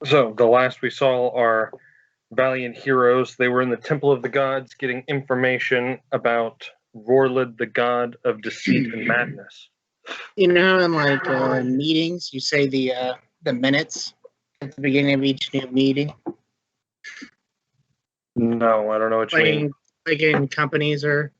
So the last we saw our valiant heroes. They were in the Temple of the Gods getting information about Vorlid, the god of deceit and madness. You know, in like meetings, you say the minutes at the beginning of each new meeting. No, I don't know what you mean. Like in companies or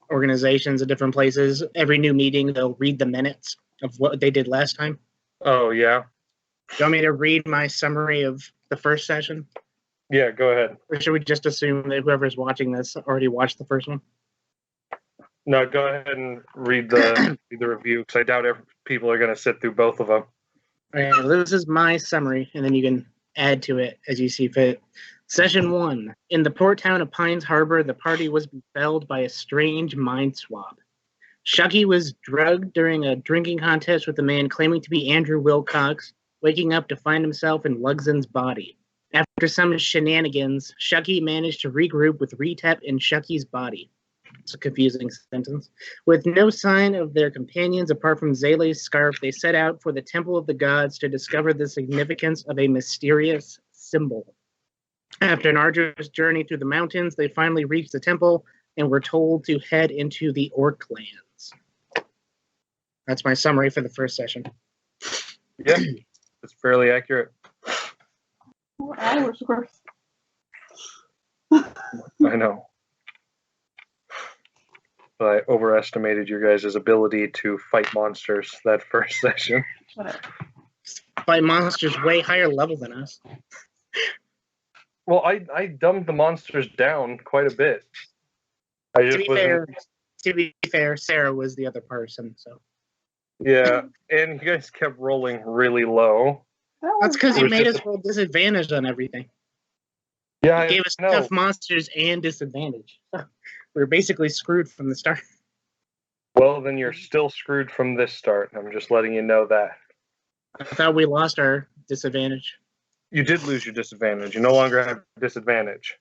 organizations at different places. Every new meeting, they'll read the minutes of what they did last time. Oh, yeah? You want me to read my summary of the first session? Yeah, go ahead. Or should we just assume that whoever's watching this already watched the first one? No, go ahead and read the review, because I doubt people are going to sit through both of them. All right, well, this is my summary, and then you can add to it as you see fit. Session 1. In the port town of Pines Harbor, the party was befelled by a strange mind swap. Shucky was drugged during a drinking contest with a man claiming to be Andrew Wilcox, waking up to find himself in Lugson's body. After some shenanigans, Shucky managed to regroup with Retep in Shucky's body. It's a confusing sentence. With no sign of their companions apart from Zele's scarf, they set out for the Temple of the Gods to discover the significance of a mysterious symbol. After an arduous journey through the mountains, they finally reached the temple and were told to head into the Orc lands. That's my summary for the first session. Yeah, it's fairly accurate. Hours worth. I know. But I overestimated your guys' ability to fight monsters that first session. Whatever. Fight monsters way higher level than us. Well, I dumbed the monsters down quite a bit. To be fair, Sarah was the other person, so. Yeah, and you guys kept rolling really low. That's because you made us roll disadvantage on everything. Yeah, You gave us tough monsters and disadvantage. We were basically screwed from the start. Well, then you're still screwed from this start. I'm just letting you know that. I thought we lost our disadvantage. You did lose your disadvantage. You no longer have disadvantage.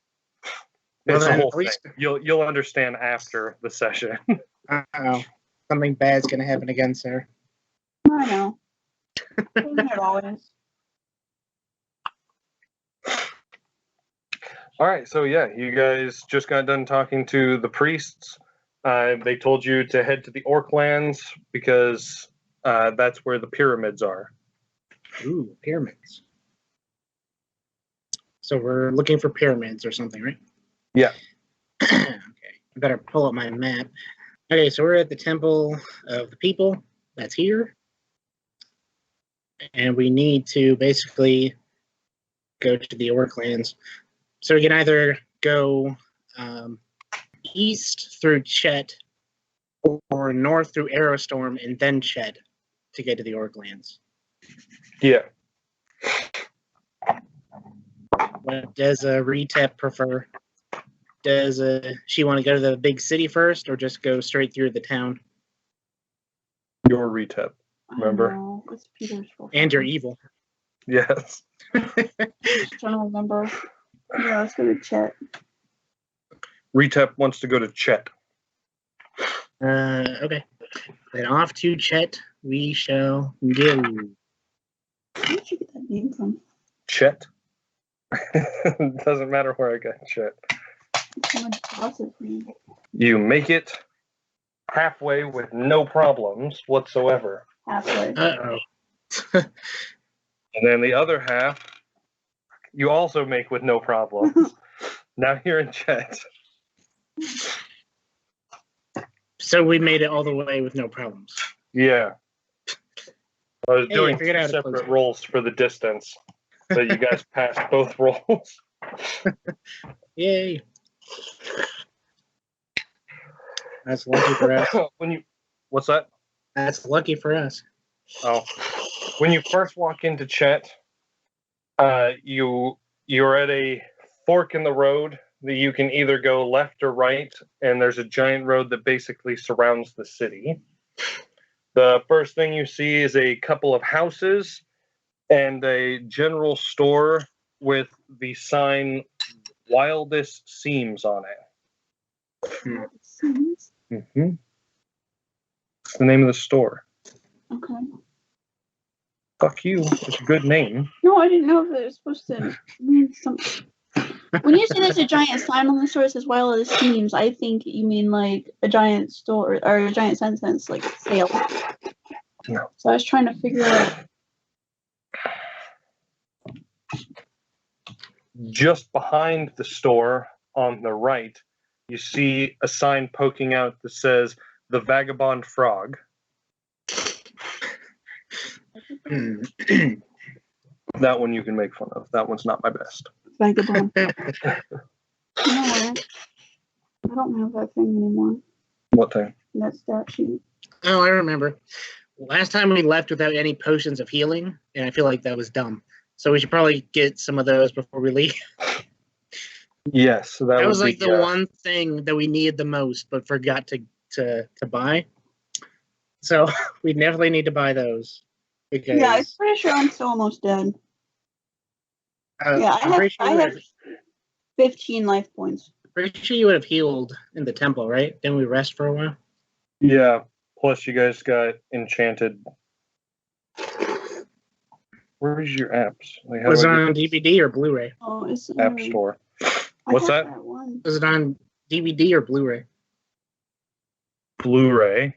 Well, it's then, the whole thing. You'll understand after the session. Uh-oh. Something bad's going to happen again, sir. I know. Isn't it always? All right, so yeah, you guys just got done talking to the priests. They told you to head to the Orc lands because that's where the pyramids are. Ooh, pyramids. So we're looking for pyramids or something, right? Yeah. Okay, I better pull up my map. Okay, so we're at the Temple of the People. That's here. And we need to basically go to the Orc lands. So we can either go east through Chet or north through Aerostorm and then Chet to get to the Orc lands. Yeah. What does Retep prefer? Does she want to go to the big city first or just go straight through the town? Your Retep, remember? I know. It's Peter's fault. And you're evil. Yes. Just trying to remember. Yeah, let's go to Chet. Retep wants to go to Chet. Okay. Then off to Chet we shall go. Where did you get that name from? Chet? Doesn't matter where I got Chet. You make it halfway with no problems whatsoever. Halfway. Uh-oh. And then the other half, you also make with no problems. Now you're in Chet. So we made it all the way with no problems. Yeah. I was doing figured out separate rolls for the distance. So you guys passed both rolls. Yay. That's lucky for us. What's that? That's lucky for us. Oh. When you first walk into Chet, you're at a fork in the road that you can either go left or right, and there's a giant road that basically surrounds the city. The first thing you see is a couple of houses and a general store with the sign Wildest Seams on it. Seams? Mm-hmm. It's the name of the store. Okay. Fuck you. It's a good name. No, I didn't know if it was supposed to mean something. When you say there's a giant sign on the store that says "While it seems," I think you mean like a giant store or a giant sentence, like sale. No. So I was trying to figure out. Just behind the store on the right, you see a sign poking out that says "The Vagabond Frog." That one you can make fun of. That one's not my best. Vagabond. No, I don't have that thing anymore. What thing? That stat sheet. Oh, I remember. Last time we left without any potions of healing, and I feel like that was dumb. So we should probably get some of those before we leave. Yes, so That was like the one thing that we needed the most, but forgot to buy. So we definitely need to buy those. Because, Yeah, I'm pretty sure I'm still almost dead. Yeah, I have 15 life points. Pretty sure you would have healed in the temple, right? Didn't we rest for a while? Yeah. Plus, you guys got enchanted. Where is your apps? Like, Was it on DVD or Blu-ray? Oh, it's App Store. What's that? Was it on DVD or Blu-ray? Blu-ray.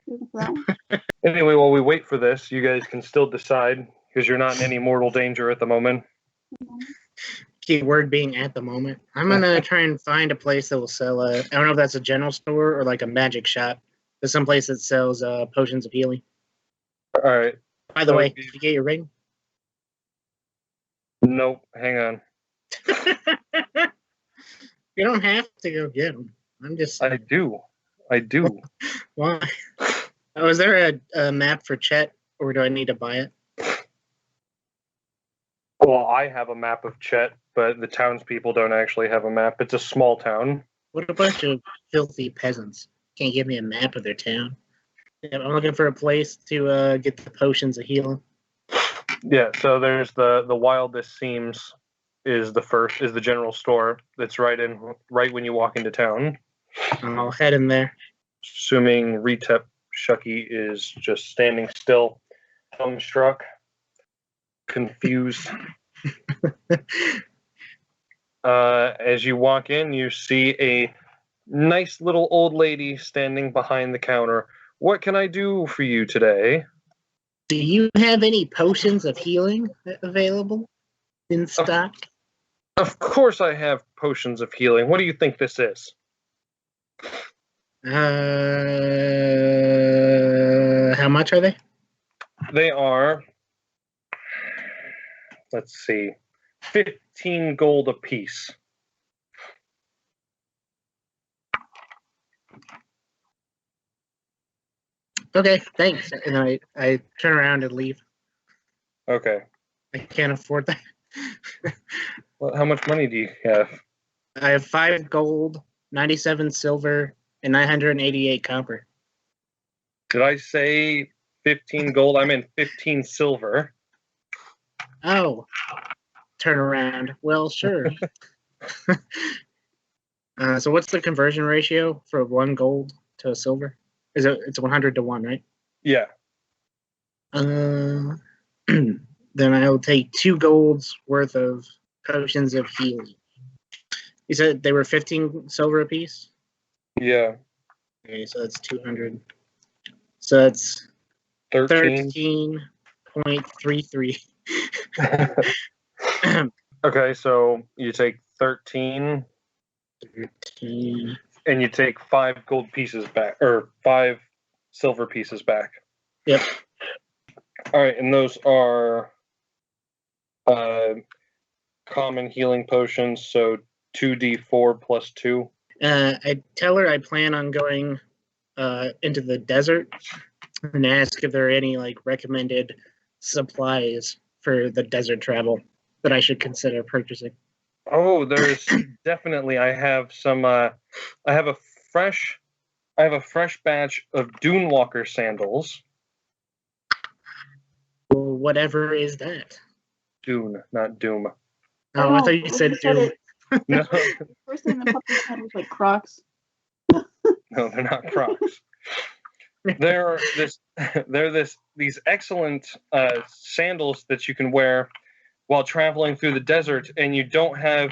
Anyway, while we wait for this, you guys can still decide because you're not in any mortal danger at the moment. Keyword being at the moment. I'm gonna try and find a place that will sell I don't know if that's a general store or like a magic shop. There's some place that sells potions of healing. All right. By the way, did you get your ring? Nope. Hang on. You don't have to go get them. I'm just. I do. Why? Oh, is there a map for Chet, or do I need to buy it? Well, I have a map of Chet, but the townspeople don't actually have a map. It's a small town. What a bunch of filthy peasants. Can't give me a map of their town. Yeah, I'm looking for a place to get the potions of healing. Yeah, so there's the Wildest Seems is the general store that's right when you walk into town. I'll head in there. Assuming Retep Shucky is just standing still, dumbstruck, confused. As you walk in, you see a nice little old lady standing behind the counter. What can I do for you today? Do you have any potions of healing available in stock? Of course I have potions of healing. What do you think this is? How much are they? They are, let's see, 15 gold apiece. Okay, thanks. And I turn around and leave. Okay. I can't afford that. Well, how much money do you have? I have 5 gold, 97 silver, and 988 copper. Did I say 15 gold? I meant 15 silver. Oh, turn around. Well, sure. So what's the conversion ratio for 1 gold to a silver? It's 100 to 1, right? Yeah. Then I'll take 2 golds worth of potions of healing. You said they were 15 silver apiece? Yeah. Okay, so that's 200. So that's 13.33. Okay, so you take 13 and you take 5 gold pieces back, or 5 silver pieces back. Yep. All right, and those are common healing potions, so 2d4 plus 2. I tell her I plan on going into the desert and ask if there are any like recommended supplies for the desert travel that I should consider purchasing. Oh, there's definitely. I have some. I have a fresh batch of Dunewalker sandals. Well, whatever is that? Dune, not Doom. Oh, I thought you said Doom. No, First thing the puppy said was like Crocs. no, they're not Crocs. These excellent sandals that you can wear while traveling through the desert, and you don't have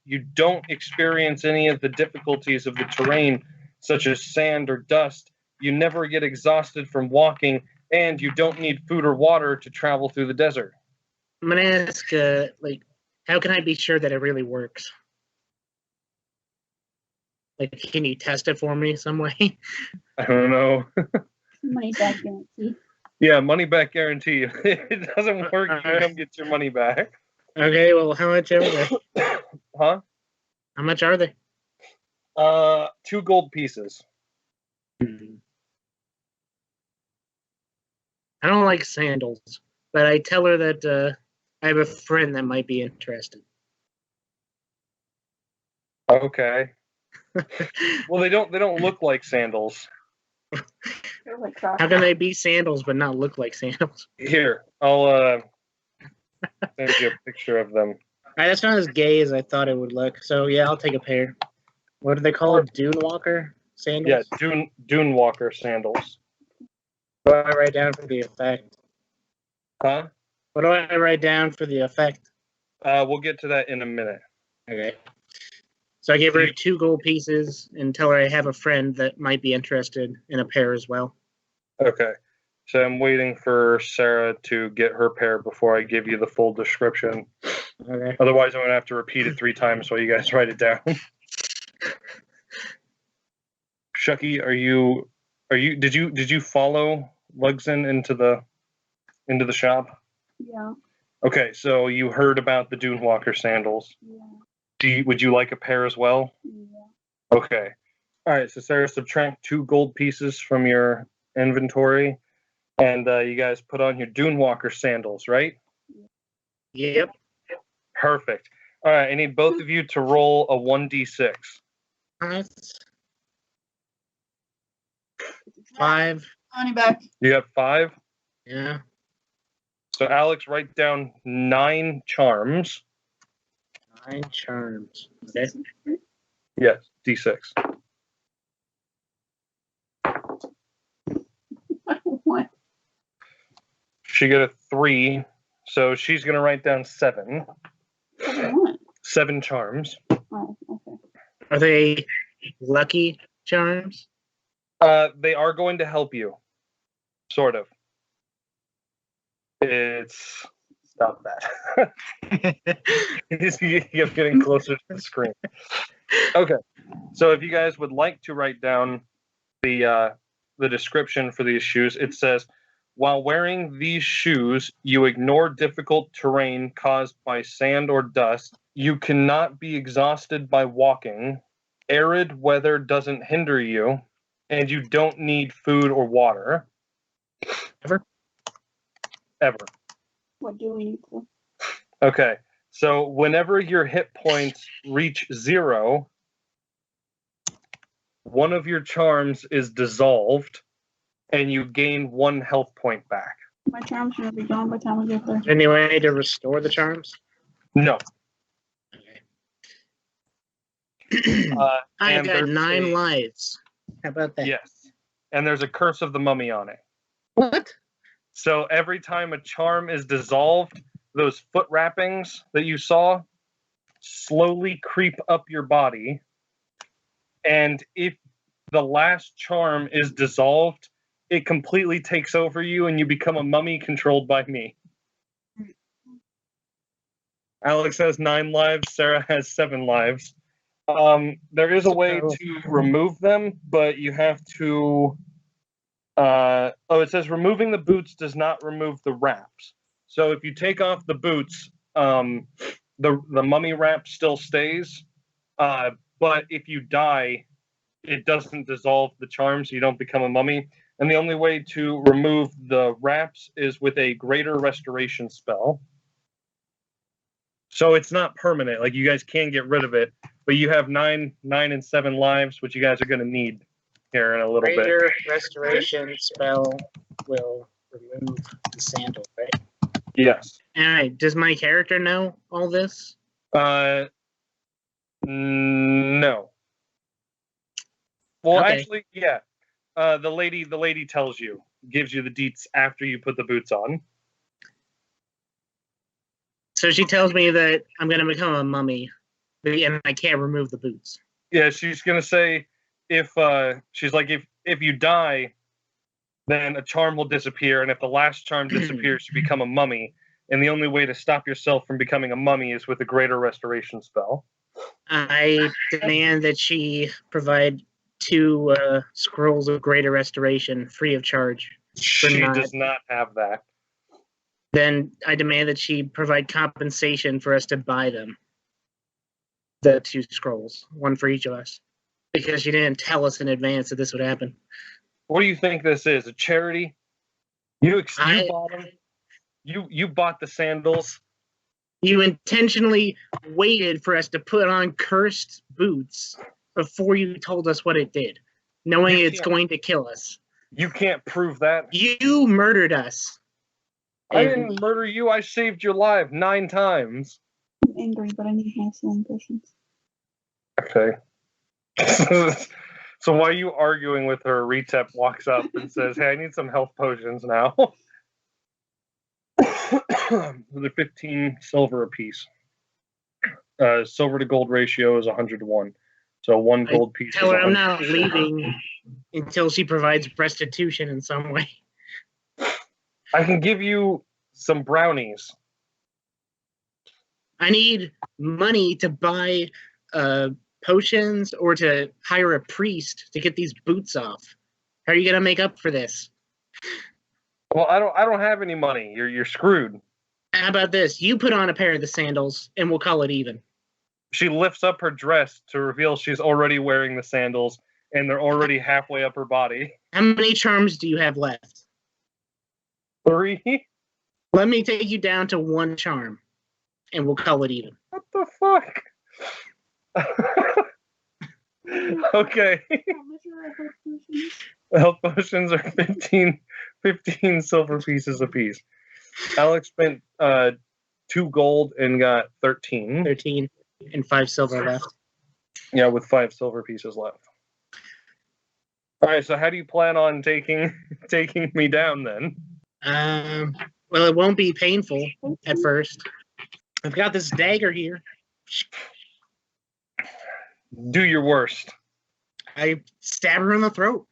you don't experience any of the difficulties of the terrain, such as sand or dust. You never get exhausted from walking, and you don't need food or water to travel through the desert. I'm gonna ask, how can I be sure that it really works? Like, can you test it for me some way? I don't know. Money back guarantee. Yeah, money back guarantee. If it doesn't work, you can come get your money back. Okay, well, how much are they? Huh? How much are they? 2 gold pieces. I don't like sandals, but I tell her that I have a friend that might be interested. Okay. Well, they don't look like sandals. They're like How crocodiles. can they be sandals but not look like sandals? Here, I'll send you a picture of them. That's not as gay as I thought it would look. So yeah, I'll take a pair. What do they call it? Dune Walker sandals? Yeah, Dune Walker sandals. What do I write down for the effect? Huh? What do I write down for the effect? We'll get to that in a minute. Okay. So I give her 2 gold pieces and tell her I have a friend that might be interested in a pair as well. Okay. So I'm waiting for Sarah to get her pair before I give you the full description. Okay. Otherwise, I'm gonna have to repeat it 3 times while you guys write it down. Shucky, did you follow Lugson into the shop? Yeah. Okay, so you heard about the Dune Walker sandals. Yeah. Would you like a pair as well? Yeah. Okay. All right, so Sarah, subtract 2 gold pieces from your inventory, and you guys put on your Dune Walker sandals, right? Yep. Perfect. All right, I need both of you to roll a 1d6. That's 5. Money back. You have 5? Yeah. So Alex, write down 9 charms. 9 charms. Okay. Yes, d6. What? She got a 3, so she's going to write down 7. What? 7 charms. Oh, okay. Are they lucky charms? They are going to help you. Sort of. It's... Stop that. You keep getting closer to the screen. Okay. So if you guys would like to write down the description for these shoes, it says, while wearing these shoes, you ignore difficult terrain caused by sand or dust. You cannot be exhausted by walking. Arid weather doesn't hinder you, and you don't need food or water. Ever? What do we need to? Okay. So whenever your hit points reach 0, one of your charms is dissolved, and you gain 1 health point back. My charm's gonna be gone by the time we get there. Any way to restore the charms? No. I and got there's 9 lives. How about that? Yes. And there's a curse of the mummy on it. What? So every time a charm is dissolved, those foot wrappings that you saw slowly creep up your body. And if the last charm is dissolved, it completely takes over you and you become a mummy controlled by me. Alex has 9 lives, Sarah has 7 lives. There is a way to remove them, but you have to... it says removing the boots does not remove the wraps. So if you take off the boots, the mummy wrap still stays. But if you die, it doesn't dissolve the charms. You don't become a mummy. And the only way to remove the wraps is with a greater restoration spell. So it's not permanent. Like, you guys can get rid of it, but you have 9 and 7 lives, which you guys are going to need here in a little bit. Greater restoration spell will remove the sandal, right? Yes. All right. Does my character know all this? No. Well, Okay. actually, yeah. The lady tells you, gives you the deets after you put the boots on. So she tells me that I'm going to become a mummy, and I can't remove the boots. Yeah, she's gonna say if you die, then a charm will disappear, and if the last charm disappears, you become a mummy. And the only way to stop yourself from becoming a mummy is with a greater restoration spell. I demand that she provide 2 scrolls of greater restoration free of charge. She does not have that. Then I demand that she provide compensation for us to buy them. The 2 scrolls, 1 for each of us. Because she didn't tell us in advance that this would happen. What do you think this is? A charity? You bought them? You bought the sandals? You intentionally waited for us to put on cursed boots before you told us what it did, knowing it's going to kill us. You can't prove that. You murdered us. I didn't murder you. I saved your life 9 times. I'm angry, but I need my healing potions. Okay. So while you arguing with her, Retep walks up and says, "Hey, I need some health potions now." They're 15 silver apiece. Silver to gold ratio is 100 to 1. So 1 gold piece. Tell her I'm not leaving until she provides restitution in some way. I can give you some brownies. I need money to buy potions or to hire a priest to get these boots off. How are you gonna make up for this? Well, I don't have any money. You're screwed. How about this? You put on a pair of the sandals, and we'll call it even. She lifts up her dress to reveal she's already wearing the sandals, and they're already halfway up her body. How many charms do you have left? 3? Let me take you down to 1 charm, and we'll call it even. What the fuck? Okay. Health potions are 15 silver pieces apiece. Alex spent 2 gold and got 13. 13 and 5 silver left. Yeah, with 5 silver pieces left. All right, so how do you plan on taking me down then? Well, it won't be painful at first. I've got this dagger here. Do your worst. I stab her in the throat.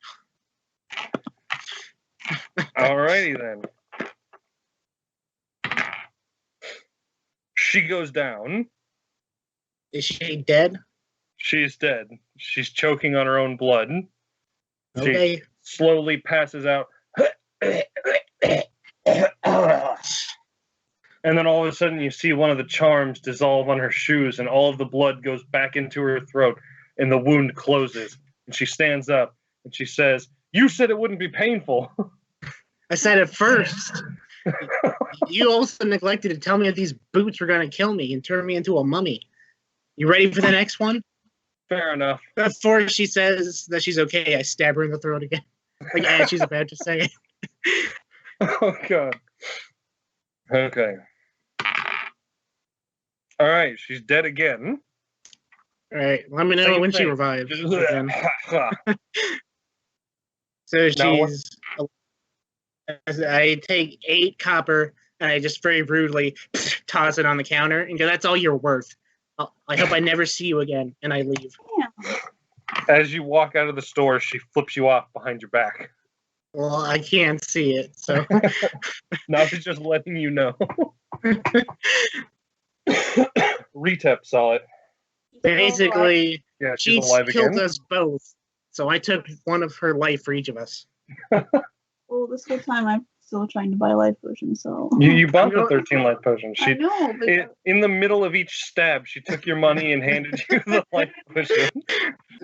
Alrighty then. She goes down. Is she dead? She's dead. She's choking on her own blood. Okay. She slowly passes out. And then all of a sudden you see one of the charms dissolve on her shoes and all of the blood goes back into her throat and the wound closes. And she stands up and she says, "You said it wouldn't be painful." I said it first. You also neglected to tell me that these boots were going to kill me and turn me into a mummy. You ready for the next one? Fair enough. Before she says that she's okay, I stab her in the throat again. Like as she's about to say it. Oh, God. Okay. All right, she's dead again. All right, let me know Same when thing. she revives. Again. So she's... I take 8 copper and I just very rudely toss it on the counter and go, "That's all you're worth. I hope I never see you again," and I leave. Yeah. As you walk out of the store, she flips you off behind your back. Well, I can't see it, so... Now she's just letting you know. Retep saw it. Basically, Yeah, she she's alive killed again. us both, so I took one of her life for each of us. Well, this whole time I'm still trying to buy life potions, so... You bought the 13 life potion. I know, but... In the middle of each stab, she took your money and handed you the life potion.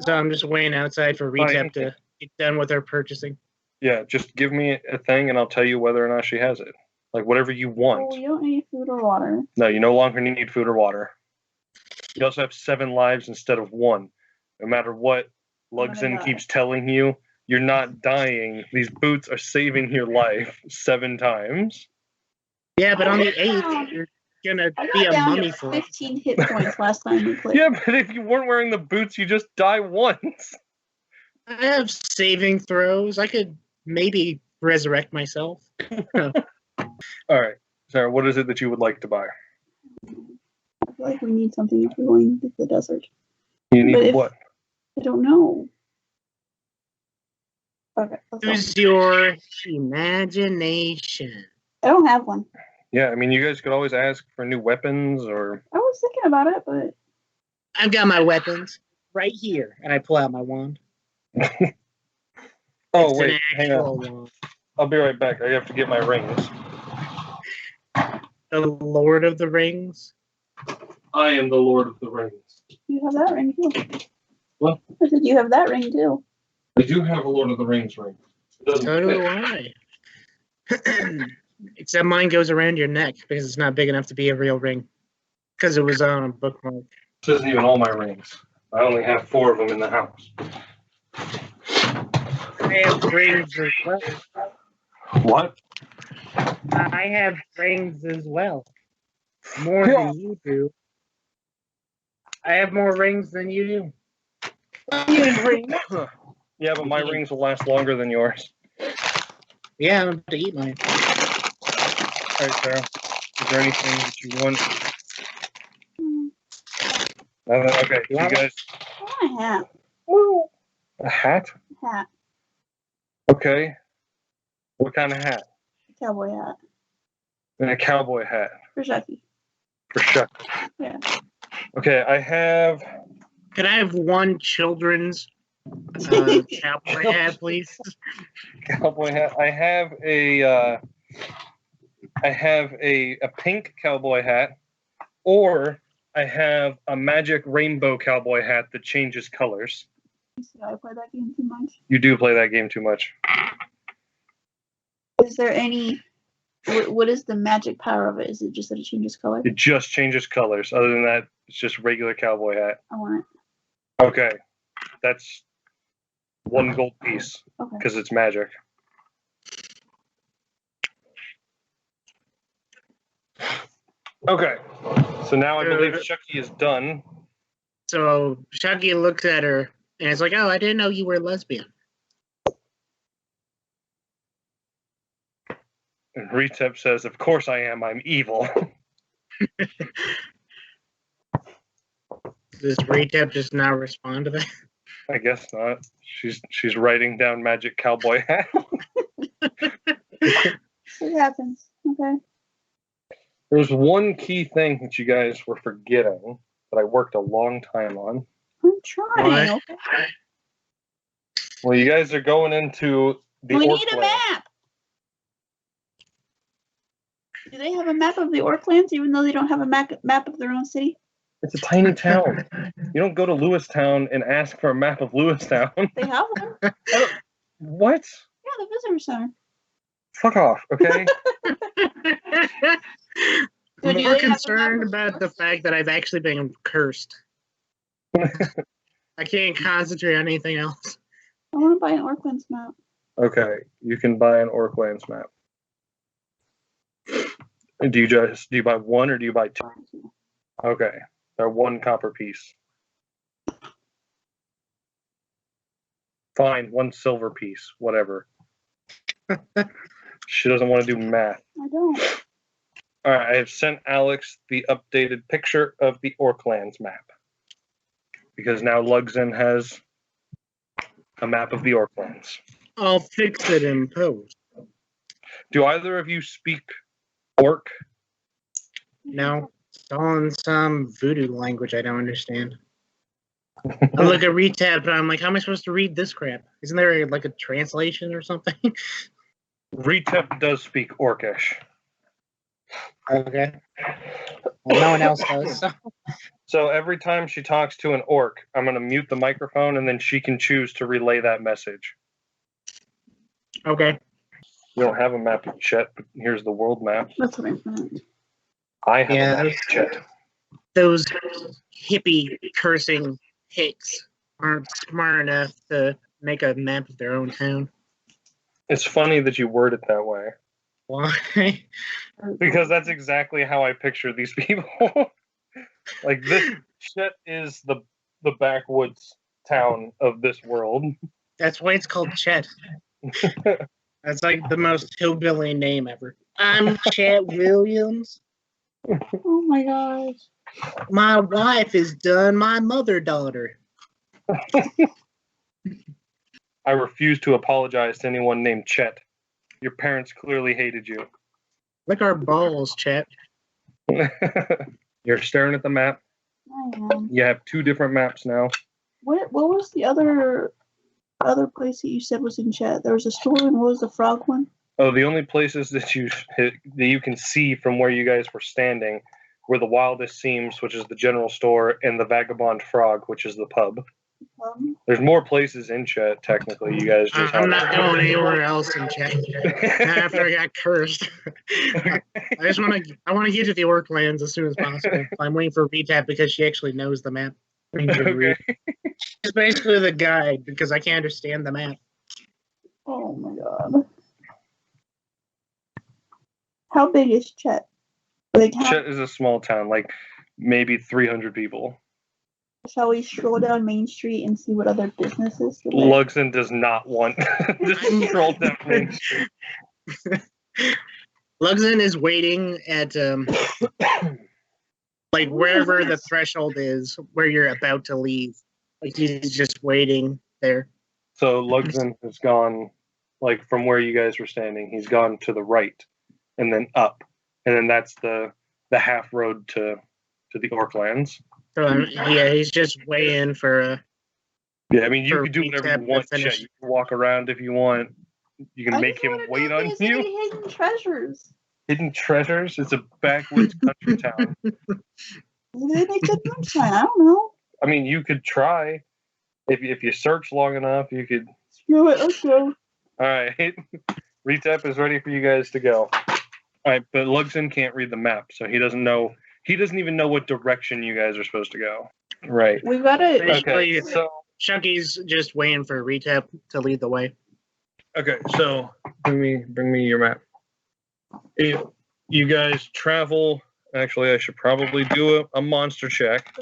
So I'm just waiting outside for Retep to get done with her purchasing. Yeah, just give me a thing and I'll tell you whether or not she has it. Like, whatever you want. Oh, you don't need food or water. No, you no longer need food or water. You also have 7 lives instead of 1. No matter what Lugson keeps telling you, you're not dying. These boots are saving your life 7 times. Yeah, but on the 8th, you're gonna be a mummy for 15 hit points last time we played. Yeah, but if you weren't wearing the boots, you just die once. I have saving throws. I could maybe resurrect myself. All right, Sarah, what is it that you would like to buy? I feel like we need something if we're going to the desert. You need what? I don't know. Okay. Use your imagination. I don't have one. Yeah, I mean, you guys could always ask for new weapons or... I was thinking about it, but... I've got my weapons right here, and I pull out my wand. Oh, It's wait, an hang actual on. wand. I'll be right back. I have to get my rings. The Lord of the Rings. I am the Lord of the Rings. You have that ring, too. What? I said you have that ring, too. I do have a Lord of the Rings ring. It doesn't So do fit. I. Except mine goes around your neck because it's not big enough to be a real ring. Because it was on a bookmark. This isn't even all my rings. I only have 4 of them in the house. I have rings as well. What? I have rings as well. More Yeah. than you do. I have more rings than you do. Yeah, but my rings will last longer than yours. Yeah, I'm about to eat mine. All right, Sarah. Is there anything that you want? Okay, you guys. I want a hat. A hat? Hat. Okay. What kind of hat? Cowboy hat. And a cowboy hat. For Chucky. For sure. Yeah. Okay, I have. Could I have one children's cowboy hat, please? Cowboy hat. I have a pink cowboy hat, or I have a magic rainbow cowboy hat that changes colors. See, I play that game too much. You do play that game too much. Is there any... What is the magic power of it? Is it just that it changes color? It just changes colors. Other than that, it's just regular cowboy hat. I want it. Okay, that's 1 gold piece Okay. because it's magic. Okay, so now I believe Chucky is done. So Chucky looks at her and it's like, "Oh, I didn't know you were a lesbian." And Retep says, "Of course I am. I'm evil." Does Retep just not respond to that? I guess not. She's writing down magic cowboy hat. It happens. Okay. There's one key thing that you guys were forgetting that I worked a long time on. I'm trying. What? Okay. Well, you guys are going into the We orc need a land. map. Do they have a map of the Orklands, even though they don't have a map of their own city? It's a tiny town. You don't go to Lewistown and ask for a map of Lewistown. They have one. What? Yeah, the visitor center. Fuck off, okay? So I'm do more they have a concerned map of about the Orcs? fact that I've actually been cursed. I can't concentrate on anything else. I want to buy an Orklands map. Okay, you can buy an Orklands map. Do you buy 1 or do you buy 2? Okay, they're 1 copper piece. Fine, 1 silver piece, whatever. She doesn't want to do math. I don't. All right, I have sent Alex the updated picture of the Orklands map because now Luxon has a map of the Orklands. I'll fix it in post. Do either of you speak Orc? No, it's all in some voodoo language I don't understand. I look at Retap and I'm like, how am I supposed to read this crap? Isn't there like a translation or something? Retep does speak Orcish. Okay. Well, no one else does. So. So every time she talks to an orc, I'm going to mute the microphone and then she can choose to relay that message. Okay. We don't have a map yet, but here's the world map. That's what I meant. I have Yeah, a map yet. those hippie cursing hicks aren't smart enough to make a map of their own town. It's funny that you word it that way. Why? Because that's exactly how I picture these people. Like, this shit is the backwoods town of this world. That's why it's called Chet. That's like the most hillbilly name ever. I'm Chet Williams. Oh my gosh. My wife is done. My daughter. I refuse to apologize to anyone named Chet. Your parents clearly hated you. Lick our balls, Chet. You're staring at the map. I am. You have 2 different maps now. What was the other place that you said was in Chet? There was a store, and what was the frog one? Oh, the only places that you can see from where you guys were standing were the Wildest Seams, which is the general store, and the Vagabond Frog, which is the pub. There's more places in Chet, technically. You guys just I'm not going anywhere else in Chet after I got cursed. I want to get to the Orklands as soon as possible. I'm waiting for Retap because she actually knows the map. Okay. She's basically the guide because I can't understand the map. Oh my god. How big is Chet? Chet is a small town, like maybe 300 people. Shall we stroll down Main Street and see what other businesses? Luxon does not want to stroll down Main Street. Luxon is waiting at like wherever the threshold is, where you're about to leave. Like he's just waiting there. So Luxon has gone, like from where you guys were standing, he's gone to the right, and then up, and then that's the half road to the Orklands. Yeah, he's just waiting for. Yeah, I mean, you can do whatever you want. Chet. You can walk around if you want. You can make him wait on you. Hidden treasures. Hidden treasures? It's a backwoods country town. Maybe they could moonshine. I don't know. I mean, you could try. If you search long enough, you could. Screw it. Let's go. All right. Retap is ready for you guys to go. All right, but Luxon can't read the map, so he doesn't know. He doesn't even know what direction you guys are supposed to go. Right. We've got to. Okay. So Chucky's just waiting for Retap to lead the way. Okay. So bring me your map. You guys travel. Actually, I should probably do a monster check.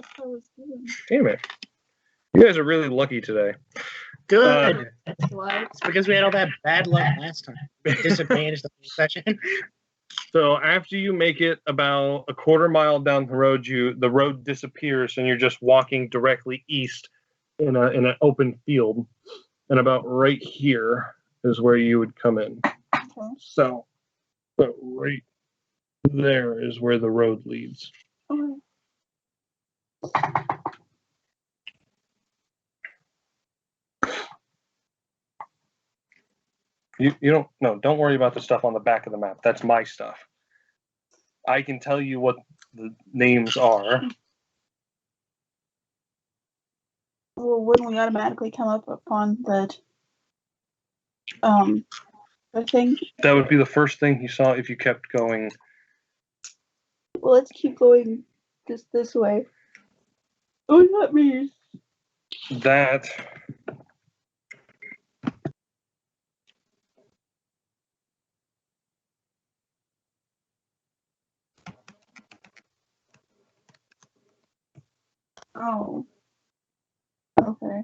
Damn it. You guys are really lucky today. Good. It's because we had all that bad luck last time. Disadvantaged the whole session. So after you make it about a quarter mile down the road, the road disappears and you're just walking directly east in an open field. And about right here is where you would come in. Okay. So right there is where the road leads. Okay. Don't worry about the stuff on the back of the map. That's my stuff. I can tell you what the names are. Well, wouldn't we automatically come up upon that the thing? That would be the first thing you saw if you kept going. Well, let's keep going just this way. Oh, not me. That Oh. Okay.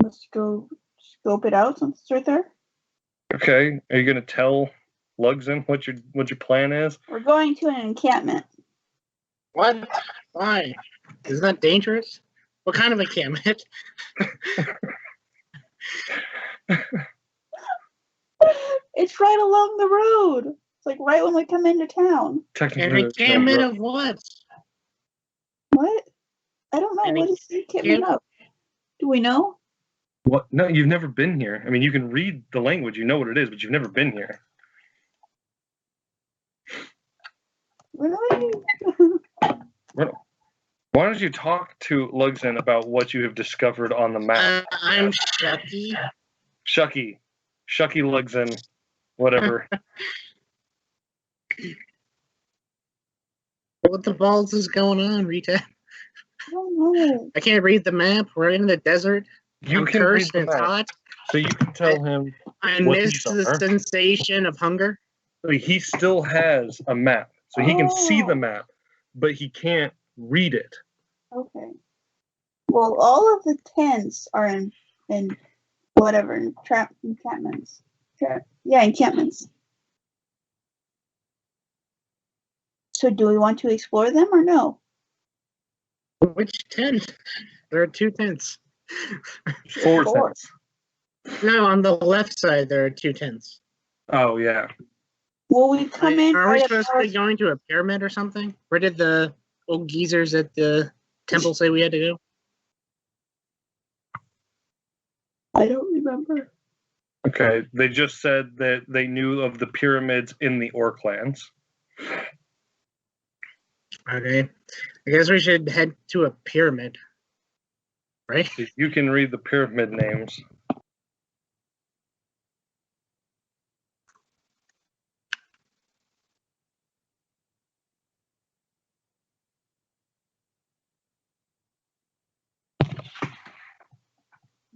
Let's go scope it out since it's right there. okay? Are you gonna tell Luxon what your plan is? We're going to an encampment. What? Why? Isn't that dangerous? What kind of encampment? It's right along the road. It's like right when we come into town. An encampment of what? What? I don't know. What is the encampment of? Do we know? What? No, you've never been here. I mean, you can read the language, you know what it is, but you've never been here. Really? Why don't you talk to Luxon about what you have discovered on the map? I'm Shucky. Shucky Luxon, whatever. What the balls is going on, Rita? I don't know. I can't read the map. We're in the desert. You I'm can cursed read and the it's map, hot. so you can tell him. I what miss these the are. sensation of hunger. He still has a map, so he can see the map. but he can't read it. Okay. Well, all of the tents are in whatever encampments. Encampments. So, do we want to explore them or no? Which tent? There are 2 tents. Four Four. tents. No, on the left side there are 2 tents. Oh yeah. Will we come in? Are we right supposed to be going to a pyramid or something? Where did the old geezers at the temple say we had to go? I don't remember. Okay. They just said that they knew of the pyramids in the Orclands. Okay. I guess we should head to a pyramid. Right? You can read the pyramid names.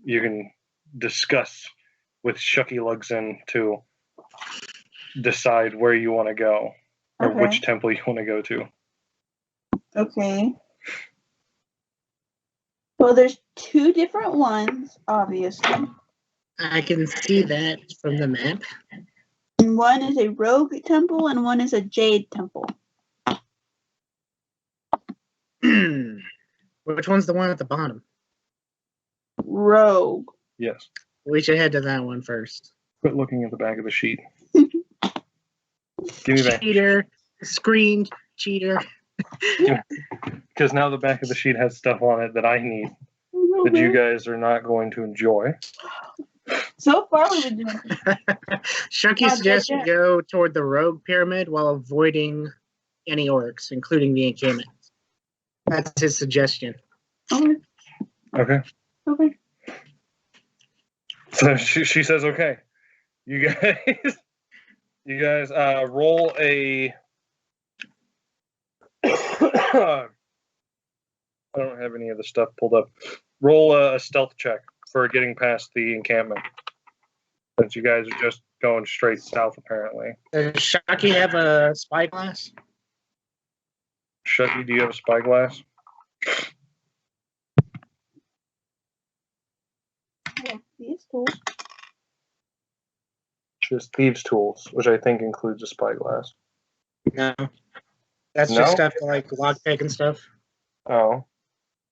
You can discuss with Shucky Lugson to decide where you want to go or Okay. which temple you want to go to. Okay. Well, there's 2 different ones, obviously. I can see that from the map. And one is a rogue temple and one is a jade temple. Which one's the one at the bottom? Rogue. Yes. We should head to that one first. Quit looking at the back of the sheet. Give me that. Cheater. Screened. Cheater. Because now the back of the sheet has stuff on it that I need that you guys are not going to enjoy. So far, we've been doing. Shucky suggests we go toward the rogue pyramid while avoiding any orcs, including the encampment. That's his suggestion. Okay. Okay. Okay. So she says, okay. You guys roll a... I don't have any of the stuff pulled up. Roll a stealth check for getting past the encampment. Since you guys are just going straight south, apparently. Does Shucky have a spyglass? Shucky, do you have a spyglass? Yeah, these tools. Just thieves' tools, which I think includes a spyglass. No. That's No? just stuff like lockpick and stuff. Oh.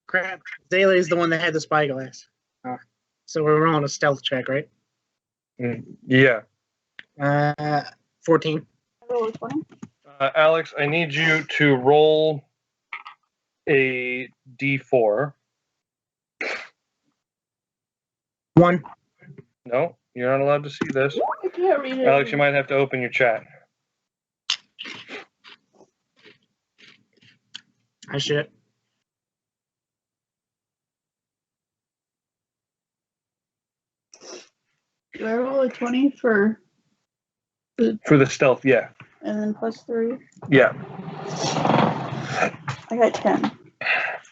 Crap. Zayla is the one that had the spyglass. So we're on a stealth check, right? Yeah. 14. Roll a 20. Alex, I need you to roll a d4. 1. No, you're not allowed to see this. I can't read it. Alex, you might have to open your chat. I should. Do I roll a 20 For the stealth, yeah. and then plus 3? Yeah. I got 10.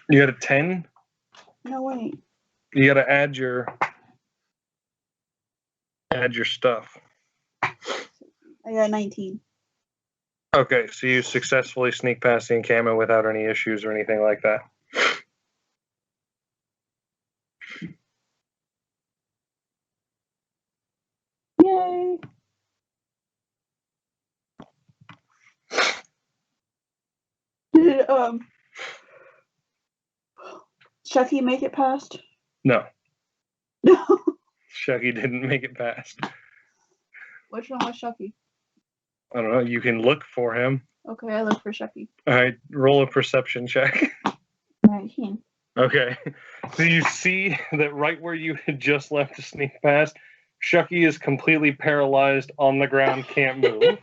You got a 10? No, wait. You got to add your stuff. I got 19. Okay, so you successfully sneak past the encampment without any issues or anything like that. Yay! Did Chucky make it past? No, No. Shucky didn't make it past. Which one was Chucky? I don't know. You can look for him. Okay, I look for Chucky. All right, roll a perception check. 19. Okay. So you see that right where you had just left to sneak past, Shucky is completely paralyzed on the ground, can't move.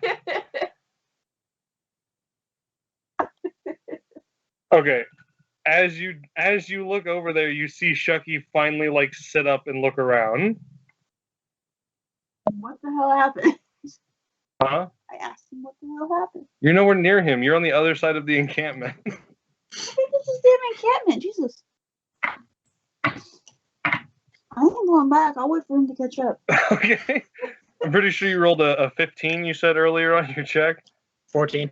Okay. As you look over there, you see Shucky finally like sit up and look around. What the hell happened? Huh? I asked him what the hell happened. You're nowhere near him. You're on the other side of the encampment. I think this is damn encampment. Jesus. I ain't going back. I'll wait for him to catch up. Okay. I'm pretty sure you rolled a 15, you said earlier on your check. 14.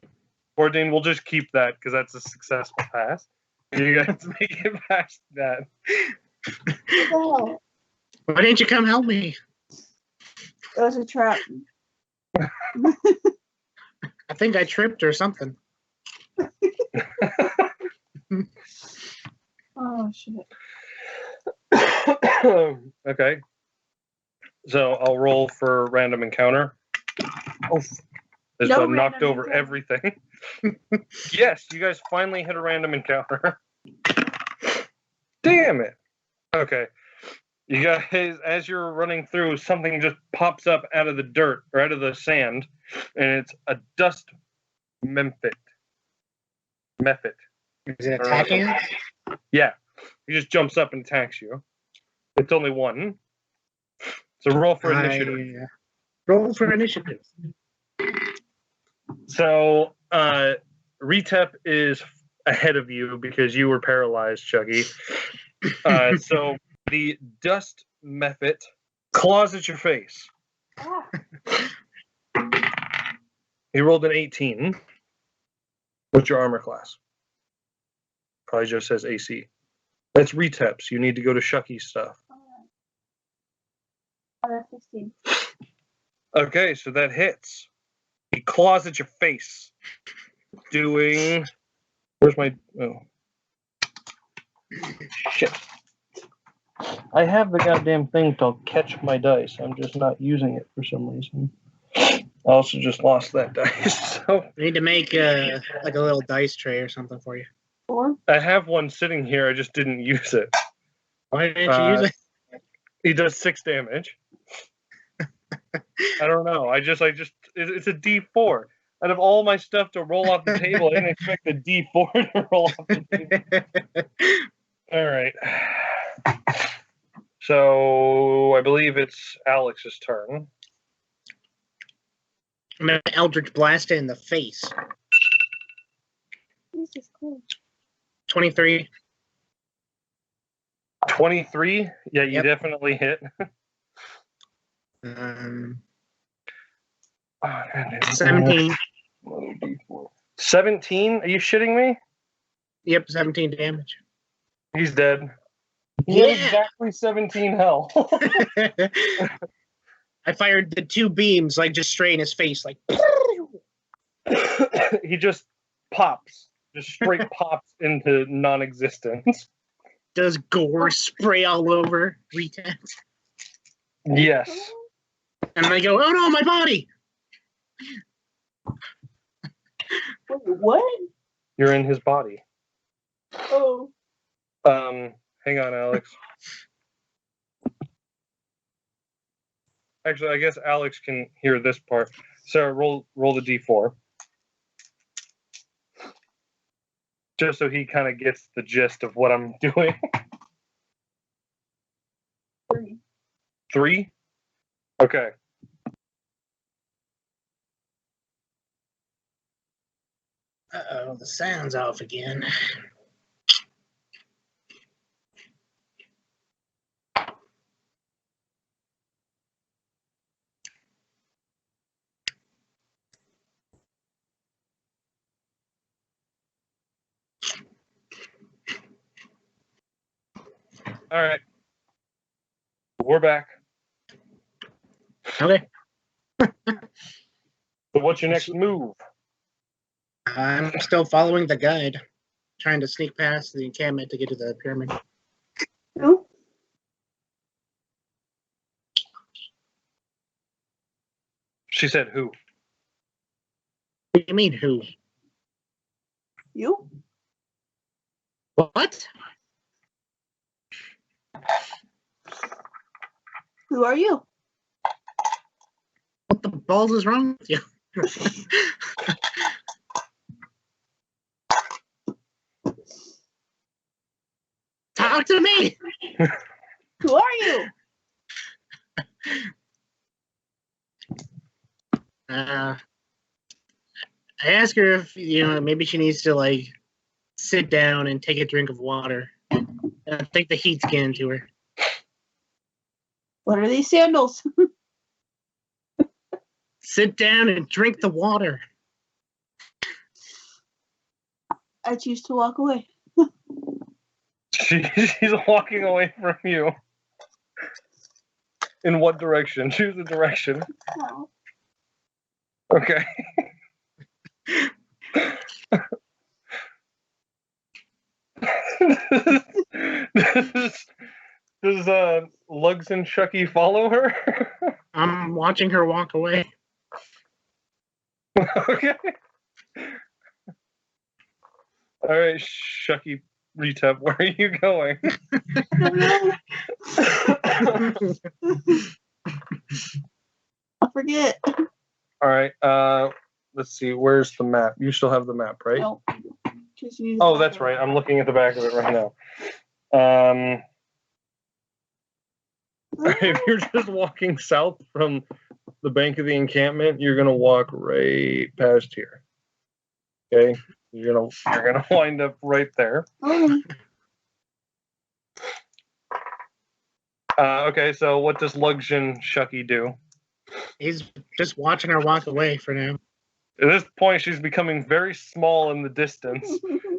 14, we'll just keep that because that's a successful pass. You guys make it past that. Oh, Why didn't you come help me? it was a trap. I think I tripped or something. Oh shit. Okay. So I'll roll for random encounter. Oh, this No one knocked random over encounter. everything. Yes, you guys finally hit a random encounter. Damn it. Okay. You guys, as you're running through, something just pops up out of the dirt or out of the sand, and it's a dust mephit. Is it attacking us? Yeah. He just jumps up and attacks you. It's only one. So roll for initiative. Roll for initiative. So Retep is ahead of you because you were paralyzed, Chuggy. So the dust mephit claws at your face. Ah. He rolled an 18. What's your armor class? Probably just says AC. That's Retep's. You need to go to Shucky's stuff. 15. Okay, so that hits. He claws at your face. Doing... Where's my... Oh. Shit. I have the goddamn thing to catch my dice. I'm just not using it for some reason. I also just lost that dice. So We need to make like a little dice tray or something for you. 4. I have one sitting here. I just didn't use it. Why didn't you use it? He does 6 damage. I don't know. It's a D4. Out of all my stuff to roll off the table, I didn't expect a D4 to roll off the table. All right. So I believe it's Alex's turn. I'm gonna Eldritch Blast it in the face. Jesus Christ. 23. 23? Yeah, you Yep. definitely hit. 17. 17? Are you shitting me? Yep, 17 damage. He's dead. He had exactly 17 health. I fired the 2 beams, like just straight in his face, like. He just pops. Just straight pops into non-existence. Does gore spray all over Retep? Yes. And I go, oh no, my body! Wait, what? You're in his body. Oh. Hang on, Alex. Actually, I guess Alex can hear this part. Sarah, roll the D4. Just so he kind of gets the gist of what I'm doing. 3. 3? Okay. Uh-oh, the sound's off again. All right. We're back. Okay. So what's your next move? I'm still following the guide, trying to sneak past the encampment to get to the pyramid. Who? She said who? What do you mean, who? You? What? Who are you? What the balls is wrong with you? Talk to me! Who are you? I asked her if, maybe she needs to, like, sit down and take a drink of water. I think the heat's getting to her. What are these sandals? Sit down and drink the water. I choose to walk away. She's walking away from you. In what direction? Choose a direction. No. Okay. Does Lugs and Shucky follow her? I'm watching her walk away. Okay. All right, Shucky Retep, where are you going? I forget. All right. Let's see. Where's the map? You still have the map, right? No. Oh, that's right. I'm looking at the back of it right now. If you're just walking south from the bank of the encampment, you're gonna walk right past here. Okay, you're gonna wind up right there. Okay, so what does Lugshin Shucky do? He's just watching her walk away for now. At this point, she's becoming very small in the distance.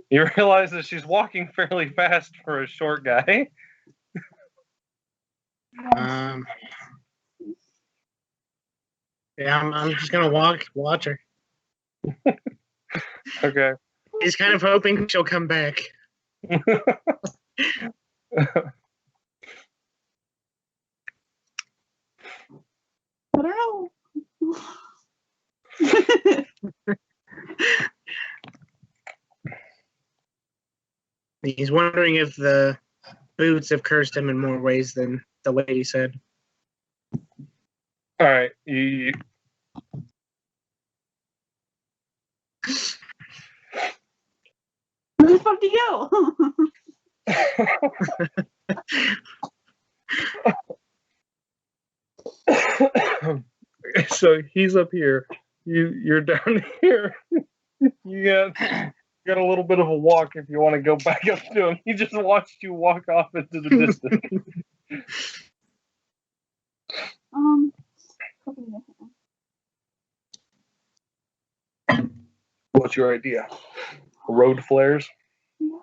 You realize that she's walking fairly fast for a short guy. Yeah, I'm just gonna watch her. Okay. He's kind of hoping she'll come back. I don't know. He's wondering if the boots have cursed him in more ways than the lady said. All right. Where the fuck do you go? So he's up here. You're down here. You got a little bit of a walk if you want to go back up to him. He just watched you walk off into the distance. What's your idea? Road flares? No.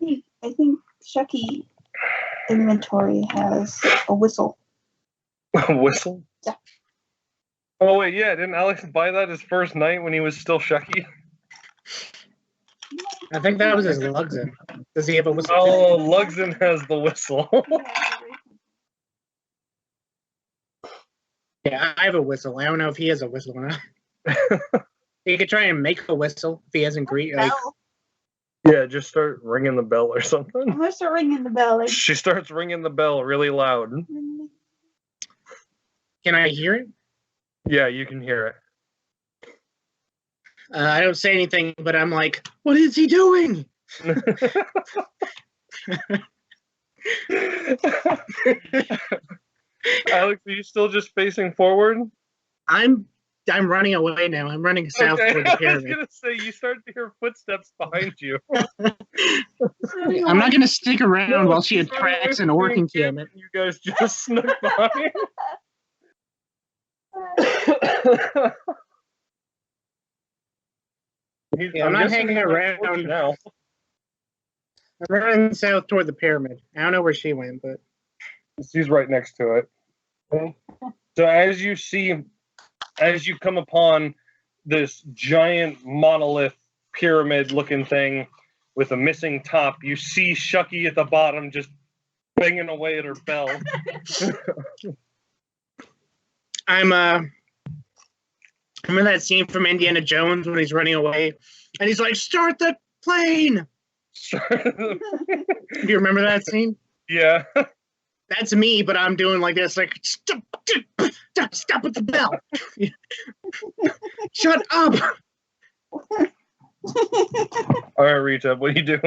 I think Shucky inventory has a whistle. A whistle? Yeah. Oh wait, yeah. Didn't Alex buy that his first night when he was still Shucky? I think that was his Lugsin. Does he have a whistle? Oh, Lugsin has the whistle. Yeah, I have a whistle. I don't know if he has a whistle or not. He could try and make a whistle if he hasn't like. Yeah, just start ringing the bell or something. I'm gonna start ringing the bell. Like, She starts ringing the bell really loud. Can I hear it? Yeah, you can hear it. I don't say anything, but I'm like, what is he doing? Alex, are you still just facing forward? I'm running away now. I'm running south toward the pyramid. I was gonna say you start to hear footsteps behind you. I'm not gonna stick around while she attracts an orc encampment. You guys just snuck by. I'm not hanging around now. I'm running south toward the pyramid. I don't know where she went, but she's right next to it. So as you come upon this giant monolith pyramid looking thing with a missing top, you see Shucky at the bottom just banging away at her bell. Remember that scene from Indiana Jones when he's running away and he's like, start the plane. Do you remember that scene? Yeah. That's me, but I'm doing like this, like, stop with the bell. Shut up. All right, Rita, what do you do?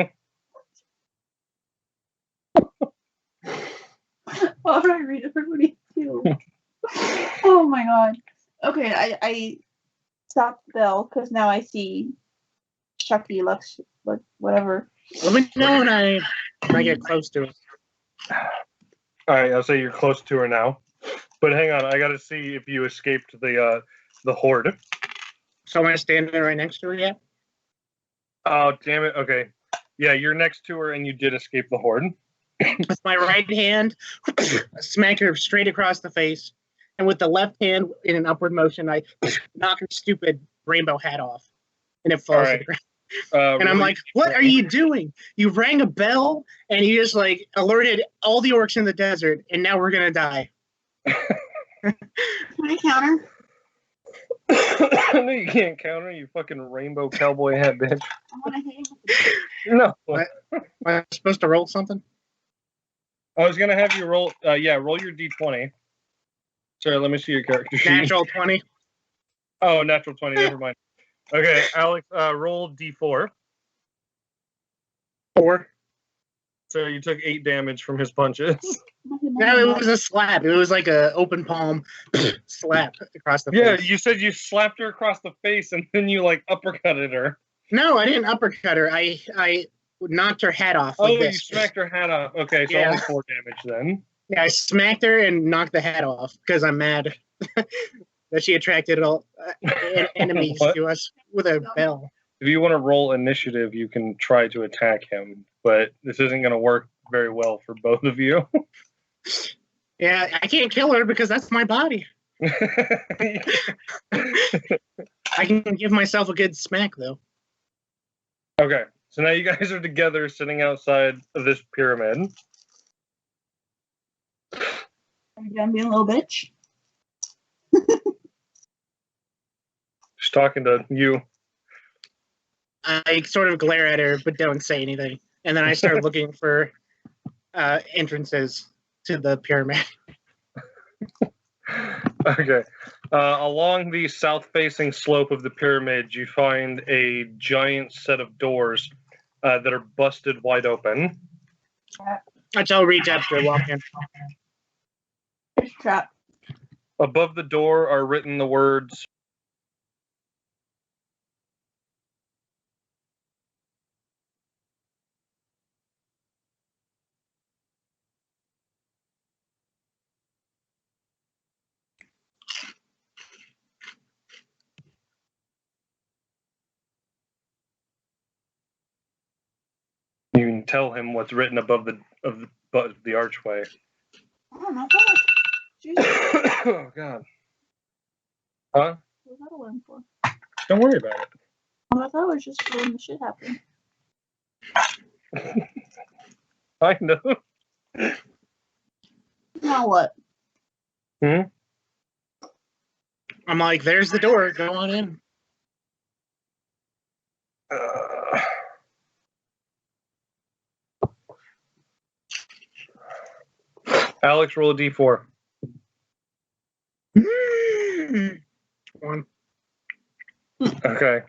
All right, Rita, what do you do? Oh my god. Okay, I stopped the bell because now I see Shucky, Lux, whatever. Let me know when I get close to it. All right, I'll say you're close to her now. But hang on, I got to see if you escaped the horde. So am I standing right next to her yet? Oh, damn it. Okay. Yeah, you're next to her and you did escape the horde. With my right hand, I smack her straight across the face. And with the left hand, in an upward motion, I knock her stupid rainbow hat off. And it falls to the ground. And I'm like, what are you doing? You rang a bell and you just like alerted all the orcs in the desert, and now we're gonna die. Can I counter? No, you can't counter, you fucking rainbow cowboy hat bitch. I want to hit him with the No. What? Am I supposed to roll something? I was gonna have you roll roll your d20. Sorry, let me see your character sheet. Natural 20. Oh, natural 20, never mind. Okay, Alex, roll d4. 4. So you took 8 damage from his punches. No, it was a slap. It was like a open palm slap across the face. Yeah, you said you slapped her across the face and then you like uppercutted her. No, I didn't uppercut her. I knocked her hat off. Like this. You smacked her hat off. Okay, so only 4 damage then. Yeah, I smacked her and knocked the hat off because I'm mad that she attracted all enemies to us with a bell. If you want to roll initiative, you can try to attack him, but this isn't going to work very well for both of you. Yeah, I can't kill her because that's my body. I can give myself a good smack, though. Okay, so now you guys are together sitting outside of this pyramid. Are you done being a little bitch? Just talking to you. I sort of glare at her, but don't say anything. And then I start looking for entrances to the pyramid. Okay. Along the south-facing slope of the pyramid, you find a giant set of doors that are busted wide open. I'll reach up to walk in. Fish trap. Above the door are written the words, you can tell him what's written above the archway. I don't know. Jesus. Oh, God. Huh? What was that alarm for? Don't worry about I thought it was just for when the shit happened. it. I know. Now what? I'm like, there's the door. Go on in. Alex, roll a d4. 1. Okay.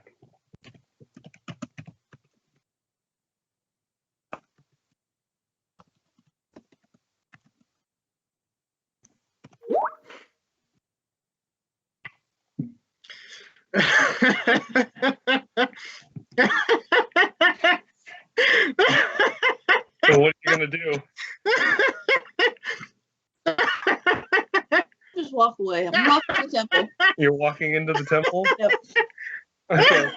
So what are you gonna do? Just walk away. I'm walking to the temple. You're walking into the temple? Yep. Okay.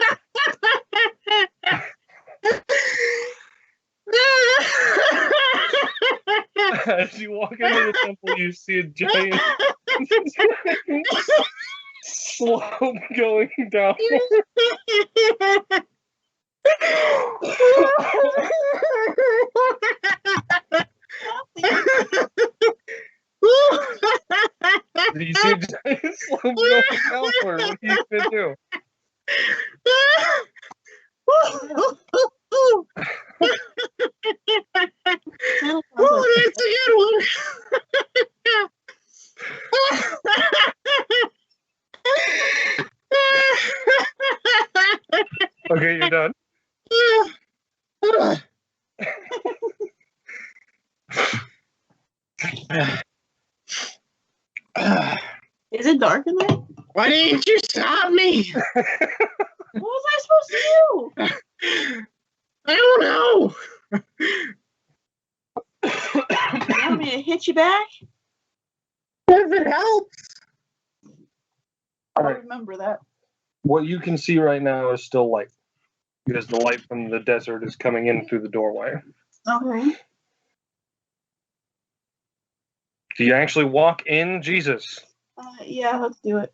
As you walk into the temple, you see a giant slope going down. Did you see a giant slope going downward? What are you gonna do? That's a good one. Okay, you're done. Is it dark in there? Why didn't you stop me? What was I supposed to do? I don't know. You want me to hit you back? If it helps. I'll Alright. remember that. What you can see right now is still light. because the light from the desert is coming in through the doorway. Okay. Do you actually walk in, Jesus? Yeah, let's do it.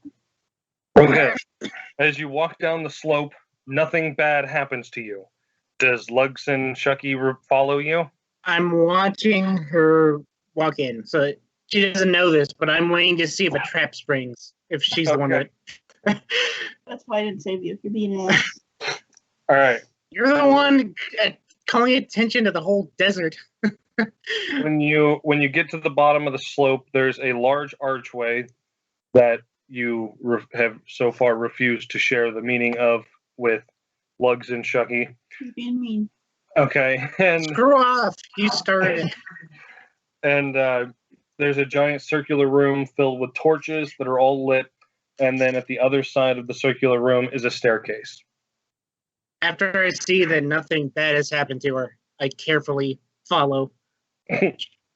Okay. As you walk down the slope, nothing bad happens to you. Does Lugson Shucky follow you? I'm watching her walk in, so she doesn't know this, but I'm waiting to see if a trap springs. If she's the one that. That's why I didn't save you. You're being an ass. All right. You're the one calling attention to the whole desert. When you get to the bottom of the slope, there's a large archway that you have so far refused to share the meaning of with Lugs and Shucky. You're being mean. Okay, and Screw off! You started. And there's a giant circular room filled with torches that are all lit, and then at the other side of the circular room is a staircase. After I see that nothing bad has happened to her, I carefully follow,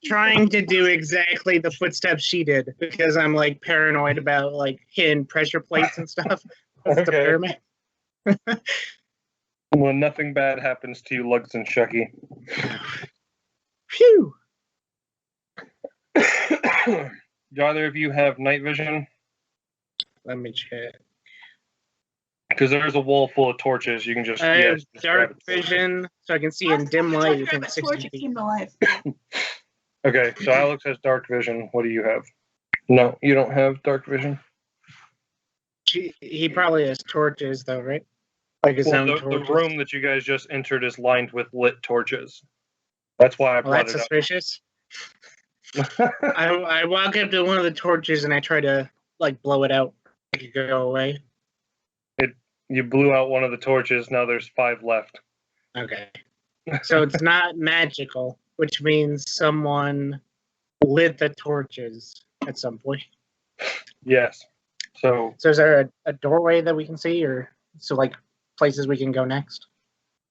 trying to do exactly the footsteps she did, because I'm like paranoid about like hidden pressure plates and stuff. That's the pyramid. Well, nothing bad happens to you, Lugs and Shucky. Phew! Do either of you have night vision? Let me check. Because there's a wall full of torches. You can just. I have just dark vision, so I can see in dim light within 60 feet. Okay, so Alex has dark vision. What do you have? No, you don't have dark vision. He probably has torches, though, right? Like his own torches. The room that you guys just entered is lined with lit torches. That's why I brought that's it suspicious. up. I walk up to one of the torches and I try to like blow it out. Make it go away. You blew out one of the torches. Now there's 5 left. Okay. So it's not magical, which means someone lit the torches at some point. Yes. So is there a doorway that we can see, or so like places we can go next?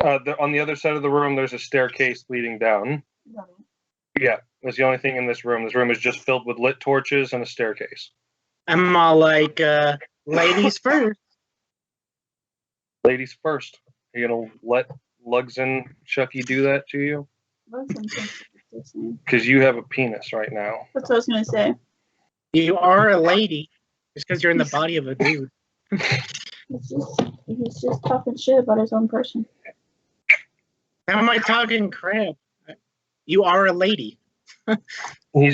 on the other side of the room, there's a staircase leading down. Yeah, that's the only thing in this room. This room is just filled with lit torches and a staircase. I'm all like, ladies first. Ladies first. Are you gonna let Lugs and Shucky do that to you? Because you have a penis right now. That's what I was gonna say. You are a lady just because you're in the body of a dude. He's just talking shit about his own person. How am I talking crap? You are a lady.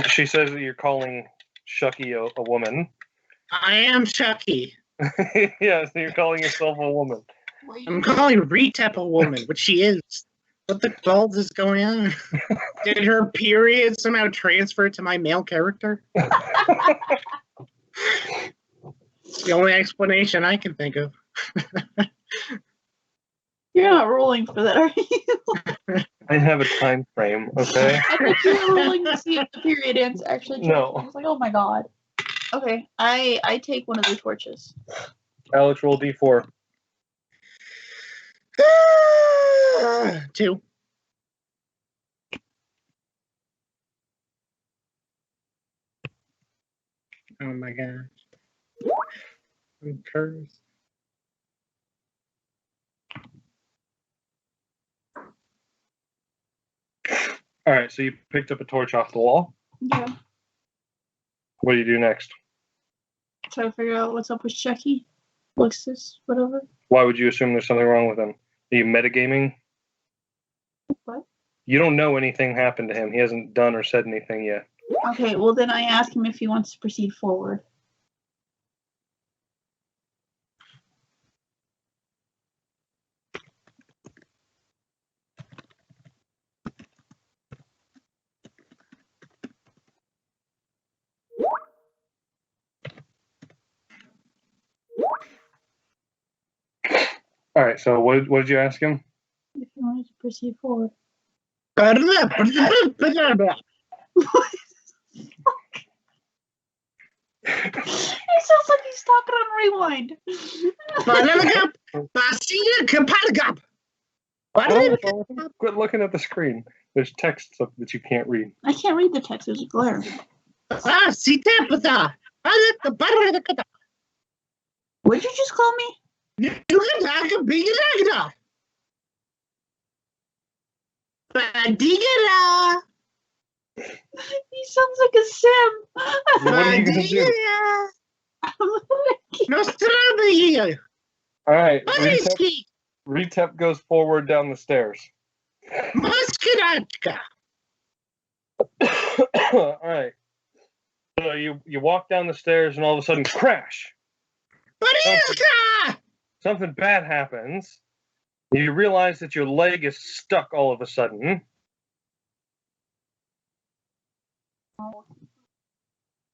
She says that you're calling Shucky a woman. I am Shucky. Yeah, so you're calling yourself a woman. I'm calling Retep a woman, which she is. What the balls is going on? Did her period somehow transfer to my male character? It's the only explanation I can think of. You're not rolling for that, are you? I have a time frame, okay? I think you're rolling to see if the period ends actually. No. I was like, oh my god. Okay, I take one of the torches. Alex, roll D4. 2. Oh my gosh. I'm cursed. All right, so you picked up a torch off the wall. Yeah. What do you do next? Try to figure out what's up with Chucky. Luxus, whatever. Why would you assume there's something wrong with him? Are you metagaming? What? You don't know anything happened to him. He hasn't done or said anything yet. Okay, well then I ask him if he wants to proceed forward. All right, so what did you ask him? If he wanted to proceed forward. It sounds like he's talking on rewind. Quit looking at the screen. There's text that you can't read. I can't read the text. There's a glare. What did you just call me? Badigada! He sounds like a sim. What are you gonna do? No strawberry! All right, Bariski! Retep goes forward down the stairs. Muskaratka! All right. So you walk down the stairs and all of a sudden crash. Bariska! Something bad happens. You realize that your leg is stuck all of a sudden.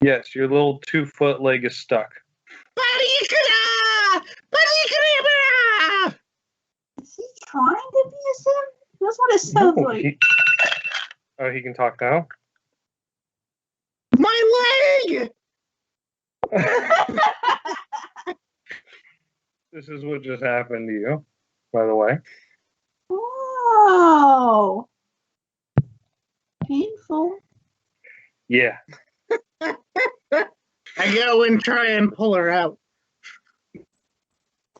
Yes, your little 2-foot leg is stuck. Barikada! Barikada! Is he trying to be a sim? That's what it sounds like. He can talk now? My leg! This is what just happened to you, by the way. Oh. Painful. Yeah. I go and try and pull her out.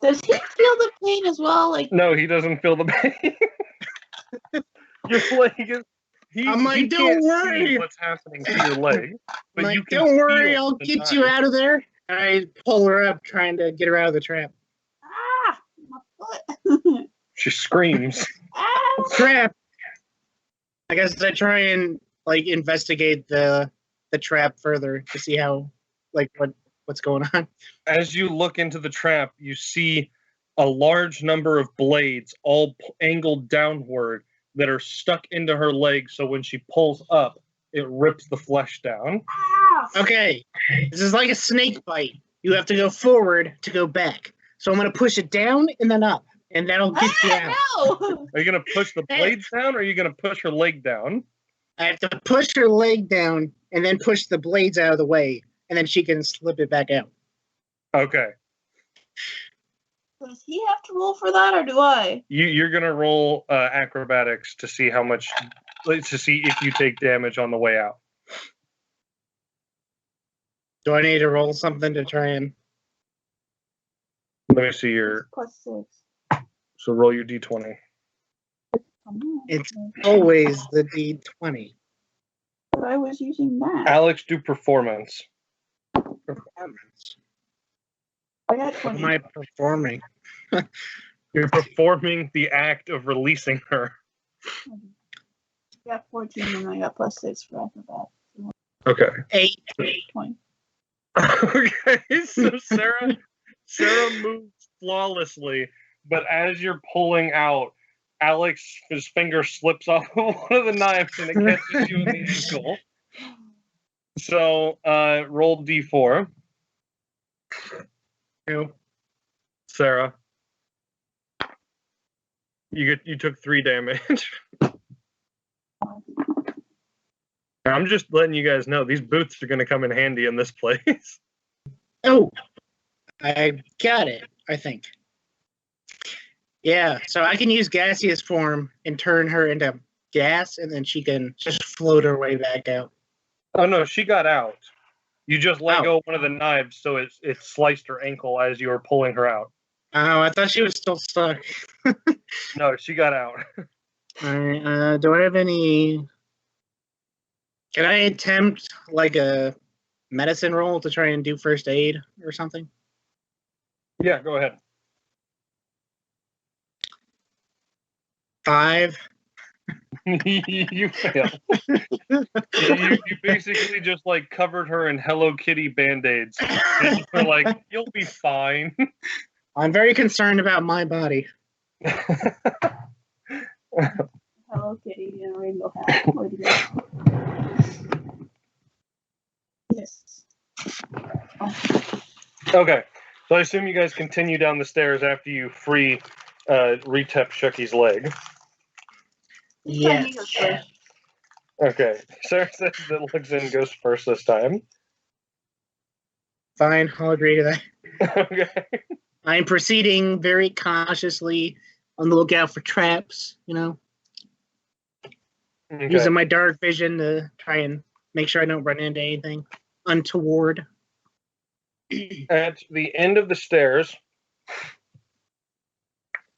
Does he feel the pain as well? Like, No, he doesn't feel the pain. Your leg is... I'm like, he don't can't worry. see what's happening to your leg. But I'm you like, can don't worry, feel I'll the get knife. you out of there. And I pull her up, trying to get her out of the trap. ah, my foot. She screams. Ah. Trap! I guess I try and, like, investigate the trap further to see how, like, what's going on. As you look into the trap, you see a large number of blades all angled downward that are stuck into her leg, so when she pulls up, it rips the flesh down. Ah. Okay, this is like a snake bite. You have to go forward to go back. So I'm going to push it down and then up, and that'll get you out. No. Are you going to push the blades down, or are you going to push her leg down? I have to push her leg down and then push the blades out of the way, and then she can slip it back out. Okay. Does he have to roll for that, or do I? You're going to roll acrobatics to see how much, to see if you take damage on the way out. Do I need to roll something to try and... Let me see your... +6. So roll your d20. It's always the D20. But I was using that. Alex, do performance. Performance. I got What 20. am I performing? You're performing the act of releasing her. I got 14 and I got +6 for acrobat. Okay. 8. 20. Okay, so Sarah moves flawlessly, but as you're pulling out, Alex's finger slips off of one of the knives and it catches you in the ankle. So roll d4. 2. Sarah. You took 3 damage. I'm just letting you guys know these boots are going to come in handy in this place. Oh, I got it, I think. Yeah, so I can use gaseous form and turn her into gas, and then she can just float her way back out. Oh no, she got out. You just let Oh. go of one of the knives, so it sliced her ankle as you were pulling her out. Oh, I thought she was still stuck. No, she got out. All right, do I have any... Can I attempt, like, a medicine roll to try and do first aid or something? Yeah, go ahead. 5. You failed. you basically just like covered her in Hello Kitty band-aids. And you were like, you'll be fine. I'm very concerned about my body. Hello Kitty and a rainbow hat. Where'd you go? Yes. Oh. Okay, so I assume you guys continue down the stairs after you free Retep Shucky's leg. This time Yes. he goes first. Okay, Sarah says that Luxin goes first this time. Fine, I'll agree to that. Okay. I'm proceeding very cautiously on the lookout for traps, Okay. using my dark vision to try and make sure I don't run into anything untoward. At the end of the stairs,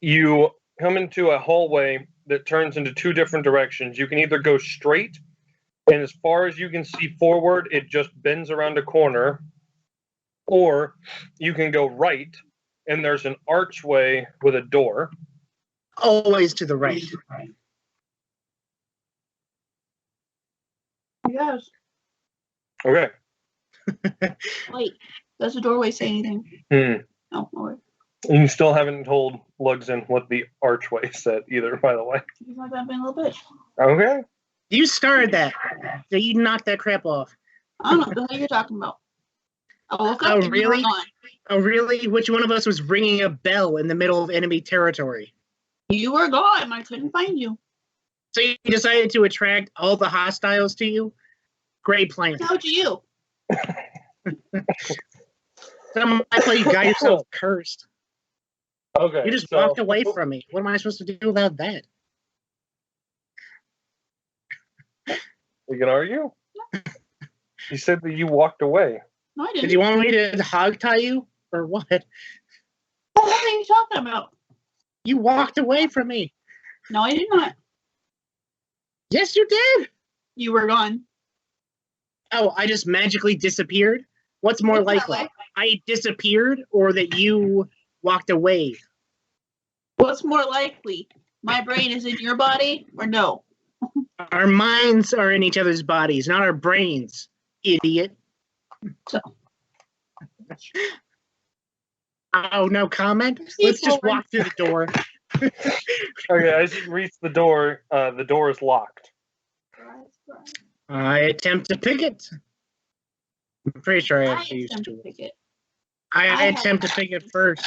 you come into a hallway that turns into two different directions. You can either go straight, and as far as you can see forward, it just bends around a corner, or you can go right, and there's an archway with a door. Always to the right. Yes. Okay. Wait, does the doorway say anything? No, no. You still haven't told Luxon what the archway said either, by the way. He's not that being a little bitch. Okay. You started that. So you knocked that crap off. I don't know what the hell you're talking about. I woke up Oh, and you were really? gone. Oh, really? Which one of us was ringing a bell in the middle of enemy territory? You were gone. I couldn't find you. So you decided to attract all the hostiles to you? Great plan. How to you? Some might say you got yourself cursed. Okay. You just walked away from me. What am I supposed to do about that? We can argue? You said that you walked away. No, I Did didn't. you want me to hog tie you? Or what? What the hell are you talking about? You walked away from me. No, I did not. Yes, you did. You were gone. Oh, I just magically disappeared? What's more It's not likely? likely. I disappeared or that you walked away? What's more likely? My brain is in your body or no? Our minds are in each other's bodies, not our brains, idiot. So. Oh, no comment? Proceed Let's just forward. walk through the door. Okay, as you reach the door is locked. I attempt to pick it. I'm pretty sure I have thieves attempt to tools. pick it. I have- attempt to pick it first.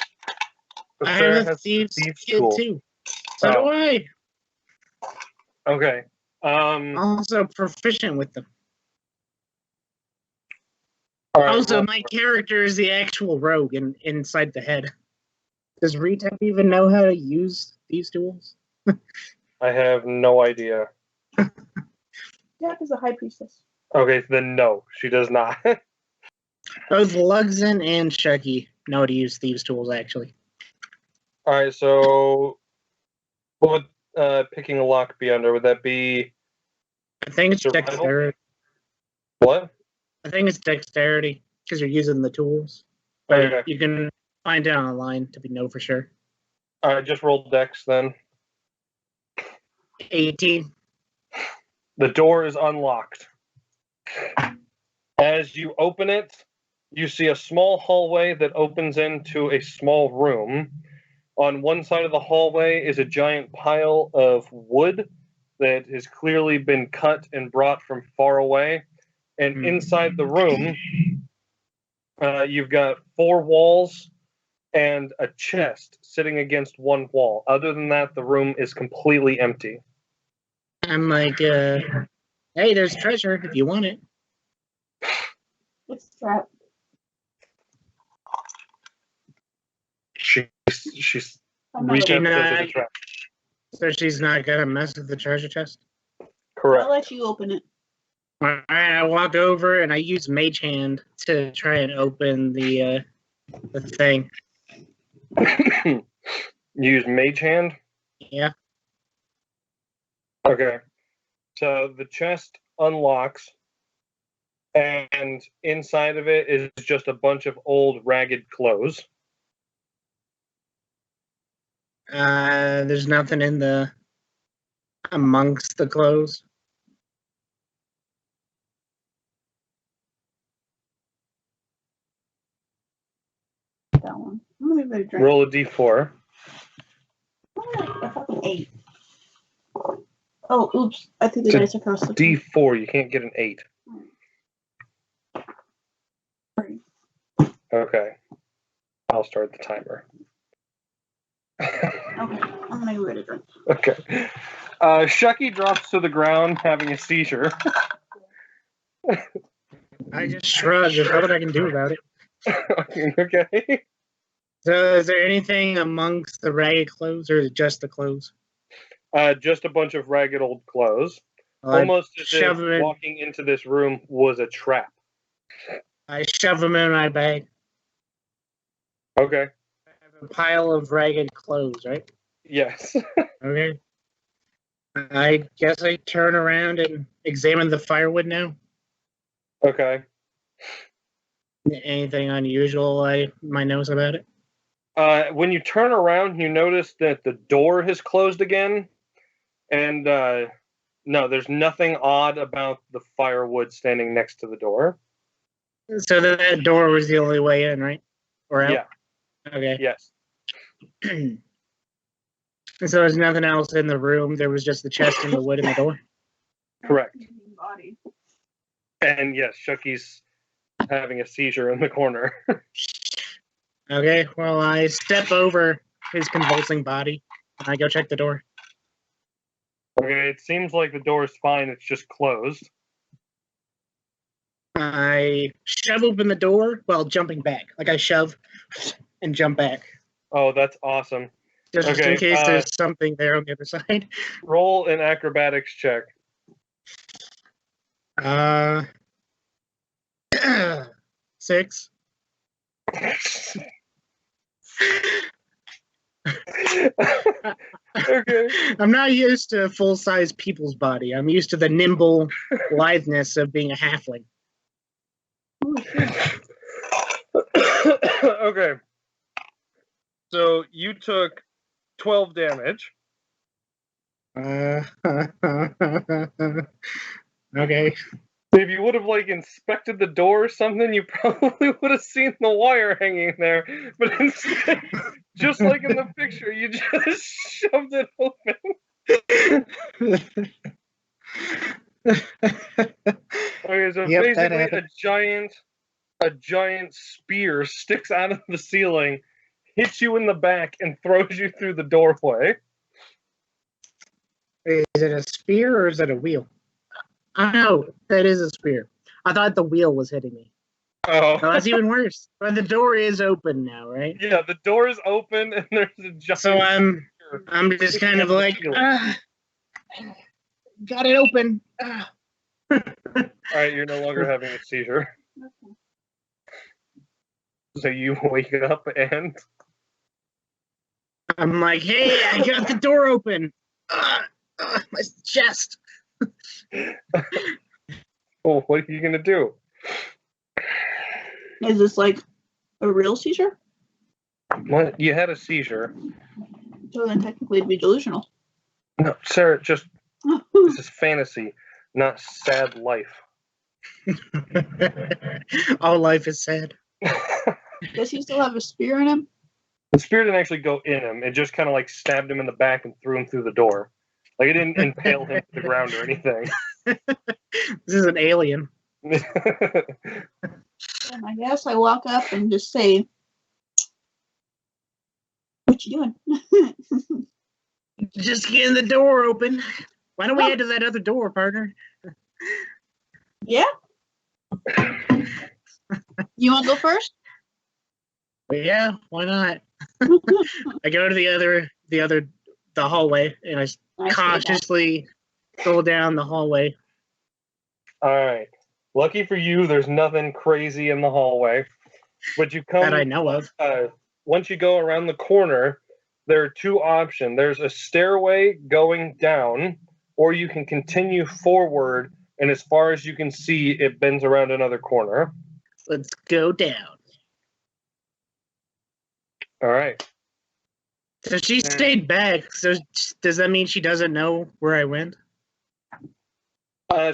But I Sarah have a has thieves thieves kit tool. too. So Oh. do I. Okay. Also proficient with them. All right, Also, well, my character is the actual rogue inside the head. Does Retep even know how to use these tools? I have no idea. Jack is a high priestess. Okay, then no, she does not. Both Luxon and Shucky know how to use thieves' tools, actually. All right, so what would picking a lock be under? Would that be I think it's Survival? dexterity. what? I think it's dexterity because you're using the tools. But Okay. you can find it online to know for sure. All right, just roll dex then. 18. The door is unlocked. As you open it, you see a small hallway that opens into a small room. On one side of the hallway is a giant pile of wood that has clearly been cut and brought from far away. And inside the room, you've got 4 walls and a chest sitting against one wall. Other than that, the room is completely empty. I'm like, hey, there's treasure if you want it. What's the trap? She's I'm not reaching She out not- to the trap. So she's not gonna mess with the treasure chest. Correct. I'll let you open it. Alright, I walk over and I use Mage Hand to try and open the thing. Use Mage Hand. Yeah. Okay. So the chest unlocks, and inside of it is just a bunch of old, ragged clothes. There's nothing in the amongst the clothes. That one. I'm gonna be drink. Roll a d4. A fucking 8. Oh, oops. I think the It's a dice are across the D4. You can't get an 8. Okay. I'll start the timer. Okay, I'm gonna go get a drink. Okay. Shucky drops to the ground having a seizure. I just shrug. There's nothing I can do about it. Okay. So is there anything amongst the ragged clothes or is it just the clothes? Just a bunch of ragged old clothes. Well, Almost as if shove 'em in. walking into this room was a trap. I shove them in my bag. Okay. I have a pile of ragged clothes, right? Yes. Okay. I guess I turn around and examine the firewood now. Okay. Anything unusual I might notice about it? When you turn around, you notice that the door has closed again. And no, there's nothing odd about the firewood standing next to the door. So that door was the only way in, right? Or out? Yeah. Okay. Yes. So there's nothing else in the room. There was just the chest and the wood in the door. Correct. Body. And yes, Chucky's having a seizure in the corner. Okay, well, I step over his convulsing body and I go check the door. Okay, it seems like the door is fine. It's just closed. I shove open the door while jumping back. Like I shove and jump back. Oh, that's awesome. Just Okay, in case there's something there on the other side. Roll an acrobatics check. 6. Okay. I'm not used to full-size people's body. I'm used to the nimble litheness of being a halfling. Okay. So you took 12 damage. Okay. If you would have inspected the door or something, you probably would have seen the wire hanging there. But instead, just like in the picture, you just shoved it open. Okay, so Yep, basically a giant spear sticks out of the ceiling, hits you in the back, and throws you through the doorway. Is it a spear or is it a wheel? Oh, no, that is a spear. I thought the wheel was hitting me. Oh, that's even worse. But the door is open now, right? Yeah, the door is open and there's a giant. So I'm just kind of like, got it open. All right, you're no longer having a seizure. So you wake up and I'm like, hey, I got the door open. My chest. Oh, what are you gonna do? Is this like a real seizure? What? You had a seizure. So then technically it'd be delusional. No, Sarah, just this is fantasy, not sad life. All life is sad. Does he still have a spear in him? The spear didn't actually go in him. It just kind of stabbed him in the back and threw him through the door. It didn't impale him to the ground or anything. This is an alien. And I guess I walk up and just say, "What you doing?" Just getting the door open. Why don't we head to that other door, partner? Yeah. You want to go first? Yeah, why not? I go to the hallway, and I cautiously go down the hallway. All right. Lucky for you, there's nothing crazy in the hallway. But you come that I know of. Once you go around the corner, there are two options. There's a stairway going down, or you can continue forward, and as far as you can see, it bends around another corner. Let's go down. All right. So she stayed back. So does that mean she doesn't know where I went?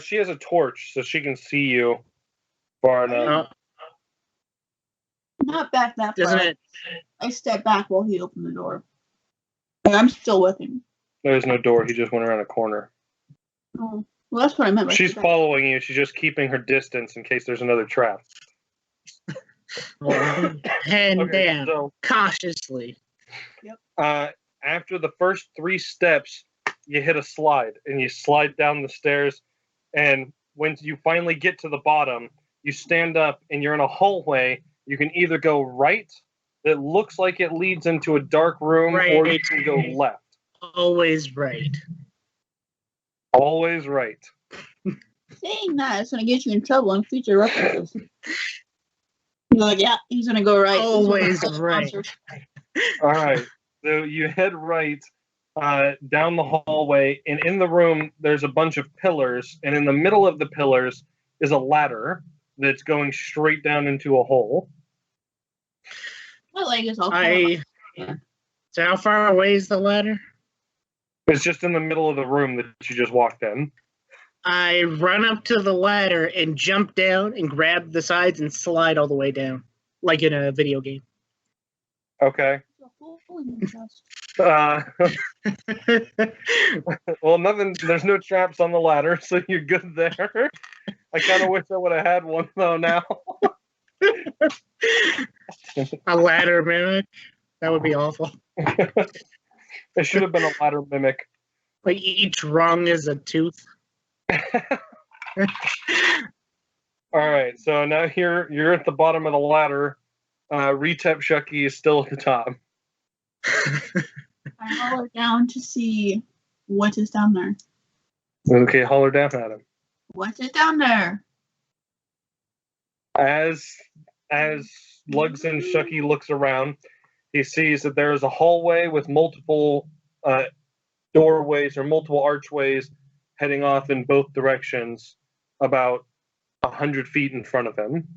She has a torch, so she can see you far enough. Not back that Doesn't far. it? I step back while he opened the door. And I'm still with him. There's no door. He just went around a corner. Oh, well, that's what I meant. She's following you. She's just keeping her distance in case there's another trap. Hand down, so, cautiously. Yep. After the first 3 steps, you hit a slide, and you slide down the stairs. And when you finally get to the bottom, you stand up, and you're in a hallway. You can either go right, that looks like it leads into a dark room, right. Or you can go left. Always right. Always right. Saying that is going to get you in trouble in future references. You're like, yeah, he's going to go right. Always right. All right. So you head right. down the hallway, and in the room there's a bunch of pillars, and in the middle of the pillars is a ladder that's going straight down into a hole. My leg is all So how far away is the ladder? It's just in the middle of the room that you just walked in. I run up to the ladder and jump down and grab the sides and slide all the way down, like in a video game. Okay. Well, nothing. There's no traps on the ladder, so you're good there. I kind of wish I would have had one though. Now. A ladder mimic. That would be awful. It should have been a ladder mimic. Like each rung is a tooth. All right, so now you're at the bottom of the ladder. Retep Shucky is still at the top. I holler down to see what is down there. Okay, holler down at him. What's it down there? As Lugs and Shucky looks around, he sees that there is a hallway with multiple doorways or multiple archways heading off in both directions, about 100 feet in front of him.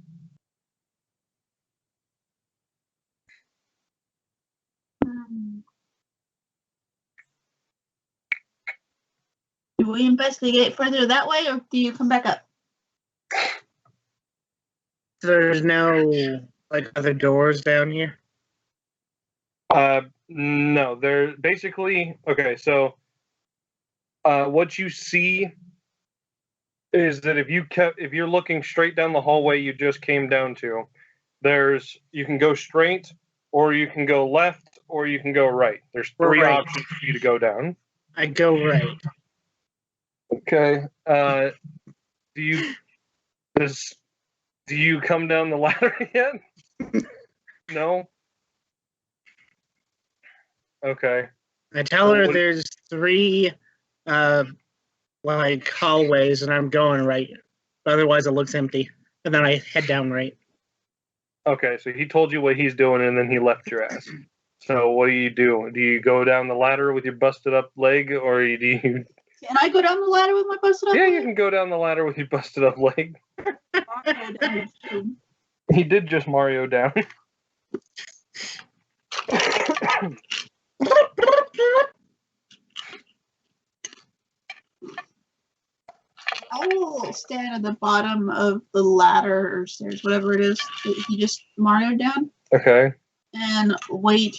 Do we investigate further that way, or do you come back up? There's no other doors down here. No, they're basically okay. So, what you see is that if you're looking straight down the hallway you just came down to, you can go straight, or you can go left, or you can go right. There's three options for you to go down. I go right. Okay. Do you come down the ladder yet? No. Okay. I tell her there's three hallways and I'm going right. Otherwise it looks empty. And then I head down right. Okay, so he told you what he's doing and then he left your ass. So what do you do? Do you go down the ladder with your busted up leg, or do you... Can I go down the ladder with my busted up leg? Yeah, you can go down the ladder with your busted up leg. He did just Mario down. I will stand at the bottom of the ladder or stairs, whatever it is that he just Marioed down. Okay. And wait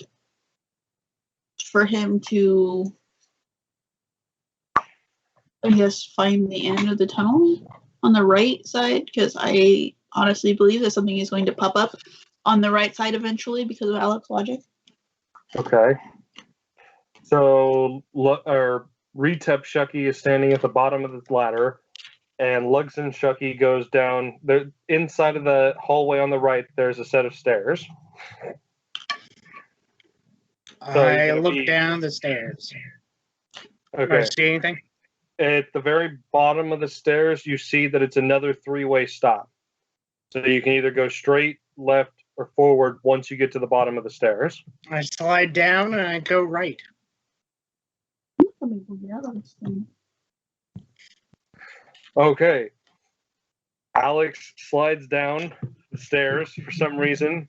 for him to, I guess, find the end of the tunnel on the right side, because I honestly believe that something is going to pop up on the right side eventually because of Alex's logic. Okay. So, Retep Shucky is standing at the bottom of the ladder, and Lugs and Shucky goes down. Inside of the hallway on the right, there's a set of stairs. I look down the stairs. Okay. Do I see anything? At the very bottom of the stairs, you see that it's another three-way stop. So you can either go straight, left, or forward once you get to the bottom of the stairs. I slide down and I go right. Okay. Alex slides down the stairs for some reason,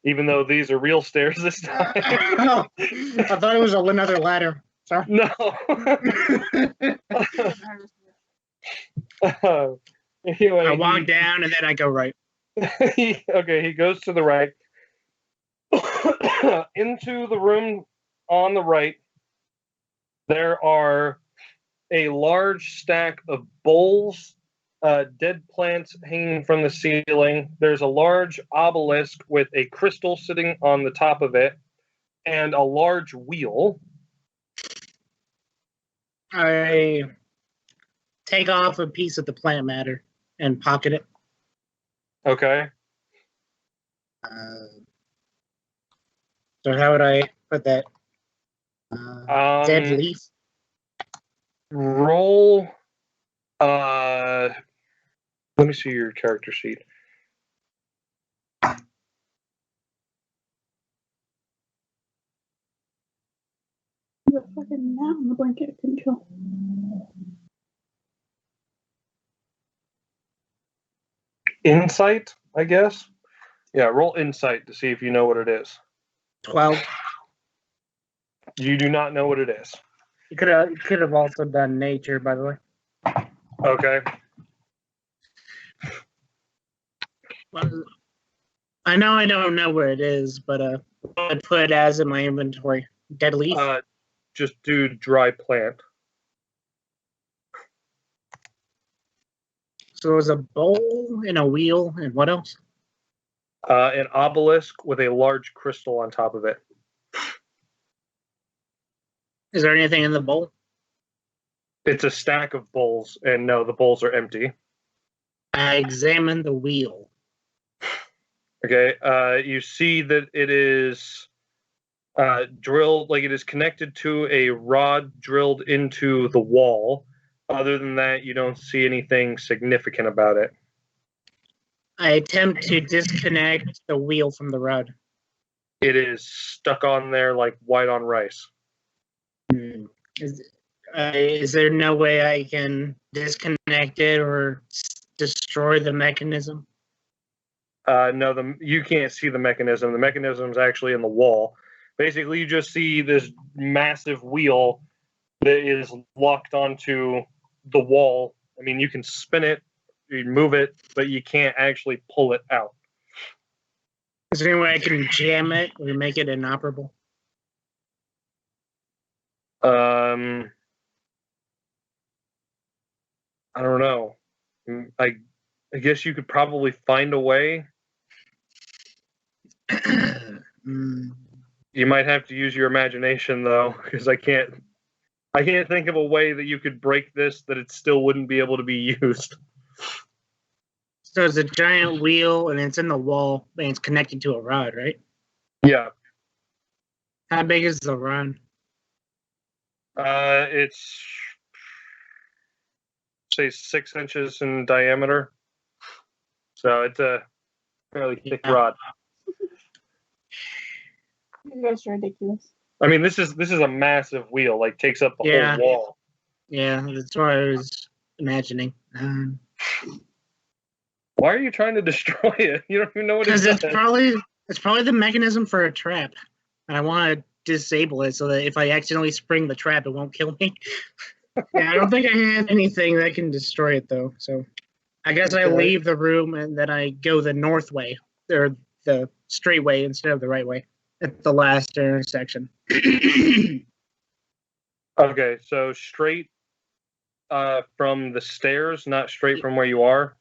even though these are real stairs this time. Oh, I thought it was another ladder. Sorry. No. Anyway, I walk down and then I go right. He goes to the right. Into the room on the right, there are a large stack of bowls, dead plants hanging from the ceiling. There's a large obelisk with a crystal sitting on the top of it, and a large wheel. I take off a piece of the plant matter and pocket it. Okay. So how would I put that? Dead leaf? Roll. Let me see your character sheet. fucking now in the blanket. I couldn't kill. Insight, I guess. Yeah, roll insight to see if you know what it is. 12. You do not know what it is. You could have also done nature, by the way. Okay. Well, I know I don't know where it is, but I put it as in my inventory. Dead leaf. Just do dry plant. So there's a bowl and a wheel and what else? An obelisk with a large crystal on top of it. Is there anything in the bowl? It's a stack of bowls, and no, the bowls are empty. I examined the wheel. Okay, you see that it is drilled, like it is connected to a rod drilled into the wall. Other than that, you don't see anything significant about it. I attempt to disconnect the wheel from the rod. It is stuck on there like white on rice. Is there no way I can disconnect it or destroy the mechanism? No, you can't see the mechanism. The mechanism is actually in the wall. Basically, you just see this massive wheel that is locked onto the wall. I mean, you can spin it, you can move it, but you can't actually pull it out. Is there any way I can jam it or make it inoperable? I don't know. I guess you could probably find a way. You might have to use your imagination though, because I can't think of a way that you could break this that it still wouldn't be able to be used. So it's a giant wheel and it's in the wall and it's connected to a rod, right? Yeah. How big is the rod? It's say 6 inches in diameter. So it's a fairly thick rod. You guys are ridiculous. I mean, this is a massive wheel, like takes up the whole wall. Yeah, that's what I was imagining. Why are you trying to destroy it? You don't even know what it is. Because it's probably the mechanism for a trap. And I want to disable it so that if I accidentally spring the trap, it won't kill me. Yeah, I don't think I have anything that can destroy it though. So I guess I leave the room and then I go the north way, or the straight way instead of the right way at the last intersection. Okay, so straight from the stairs, not straight from where you are?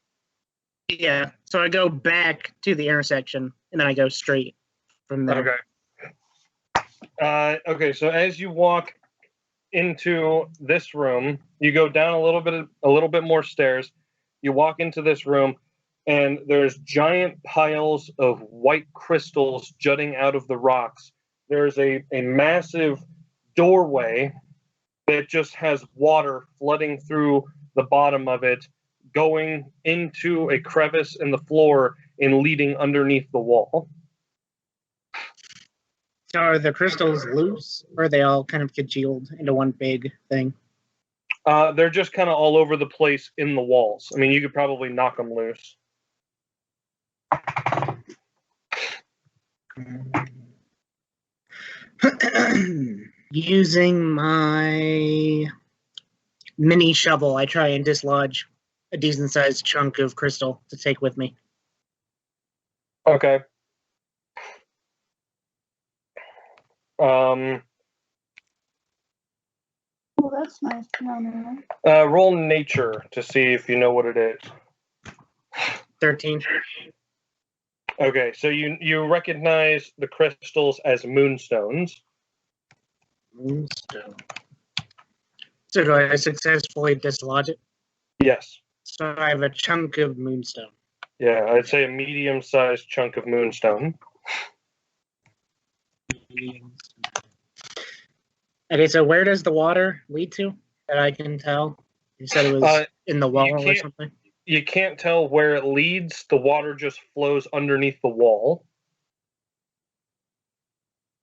Yeah, so I go back to the intersection and then I go straight from there. Okay. Okay, so as you walk into this room, you go down a little bit more stairs. You walk into this room, and there's giant piles of white crystals jutting out of the rocks. There's a massive doorway that just has water flooding through the bottom of it, going into a crevice in the floor and leading underneath the wall. So are the crystals loose, or are they all kind of congealed into one big thing? They're just kind of all over the place in the walls. I mean, you could probably knock them loose. Using my mini shovel, I try and dislodge a decent-sized chunk of crystal to take with me. Okay. Oh, that's nice. Roll nature to see if you know what it is. 13. Okay, so you recognize the crystals as moonstones. Moonstone. So do I successfully dislodge it? Yes. So I have a chunk of moonstone. Yeah, I'd say a medium-sized chunk of moonstone. Okay, so where does the water lead to that I can tell? You said it was in the wall or something? You can't tell where it leads. The water just flows underneath the wall.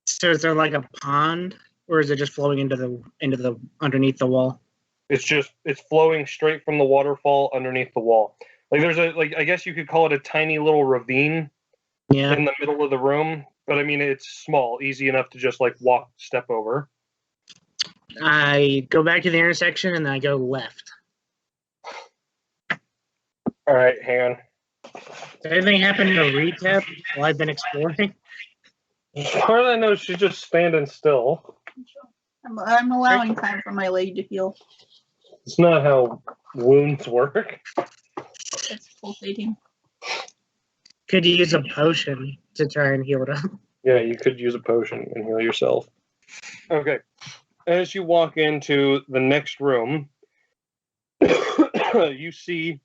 So is there like a pond or is it just flowing into the underneath the wall? It's flowing straight from the waterfall underneath the wall. Like there's I guess you could call it a tiny little ravine Yeah. in the middle of the room, but I mean it's small, easy enough to just like step over. I go back to the intersection and then I go left. All right, hang on. Did anything happen to Retep while I've been exploring? As far as I know, she's just standing still. I'm allowing time for my leg to heal. It's not how wounds work. It's pulsating. Could you use a potion to try and heal it up? Yeah, you could use a potion and heal yourself. Okay. As you walk into the next room, you see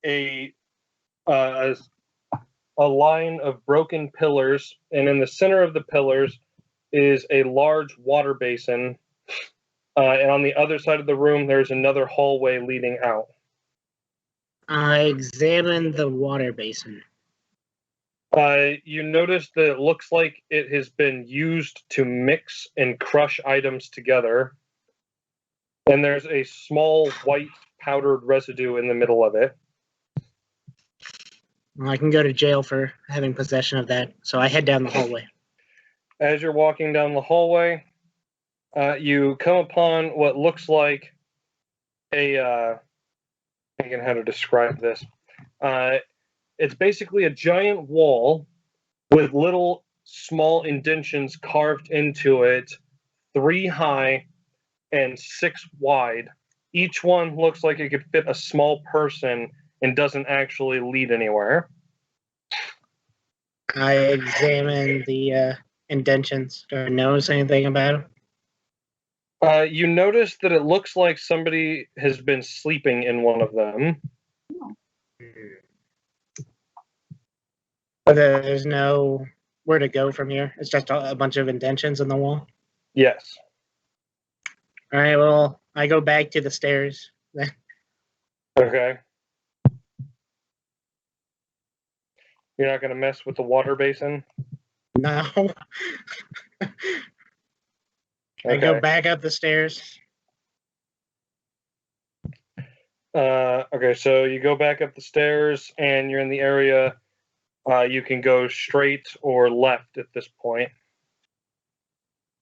a line of broken pillars, and in the center of the pillars is a large water basin. And on the other side of the room, there's another hallway leading out. I examine the water basin. You notice that it looks like it has been used to mix and crush items together. And there's a small white powdered residue in the middle of it. Well, I can go to jail for having possession of that, so I head down the hallway. As you're walking down the hallway, you come upon what looks like I don't know how to describe this. It's basically a giant wall with little small indentions carved into it, 3 high and 6 wide. Each one looks like it could fit a small person and doesn't actually lead anywhere. I examine the indentions. Do I notice anything about them? You notice that it looks like somebody has been sleeping in one of them. But there's no where to go from here. It's just a bunch of indentions in the wall. Yes. All right, well, I go back to the stairs. Okay. You're not going to mess with the water basin? No. I Okay. go back up the stairs. Okay, so you go back up the stairs and you're in the area. You can go straight or left at this point.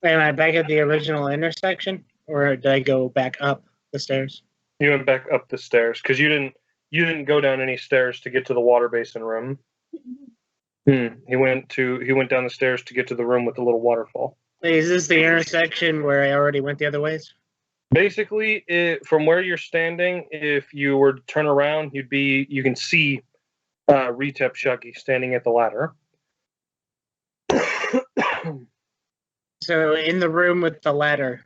Am I back at the original intersection, or did I go back up the stairs? You went back up the stairs because you didn't go down any stairs to get to the water basin room. He went down the stairs to get to the room with the little waterfall. Wait, is this the intersection where I already went the other ways? Basically, from where you're standing, if you were to turn around, you can see Retep Shucky standing at the ladder. So in the room with the ladder,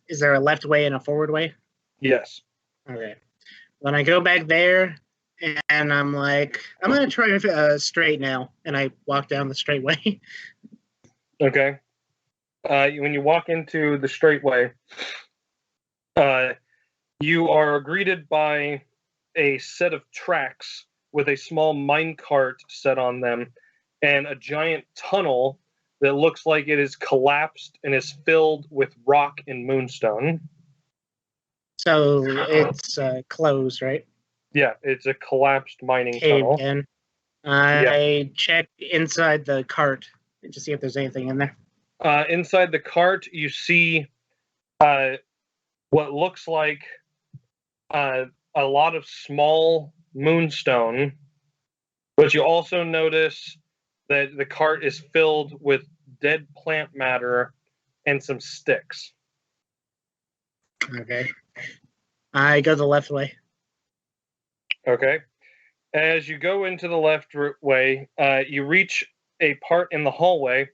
is there a left way and a forward way? Yes. Okay. When I go back there, and I'm like, I'm going to try straight now, and I walk down the straight way. Okay. When you walk into the straight way, you are greeted by a set of tracks with a small minecart set on them and a giant tunnel that looks like it is collapsed and is filled with rock and moonstone. So it's closed, right? Yeah, it's a collapsed mining Caved tunnel. in. I check inside the cart to see if there's anything in there. Inside the cart, you see what looks like a lot of small moonstone, but you also notice that the cart is filled with dead plant matter and some sticks. Okay. I go the left way. Okay. As you go into the left way, you reach a part in the hallway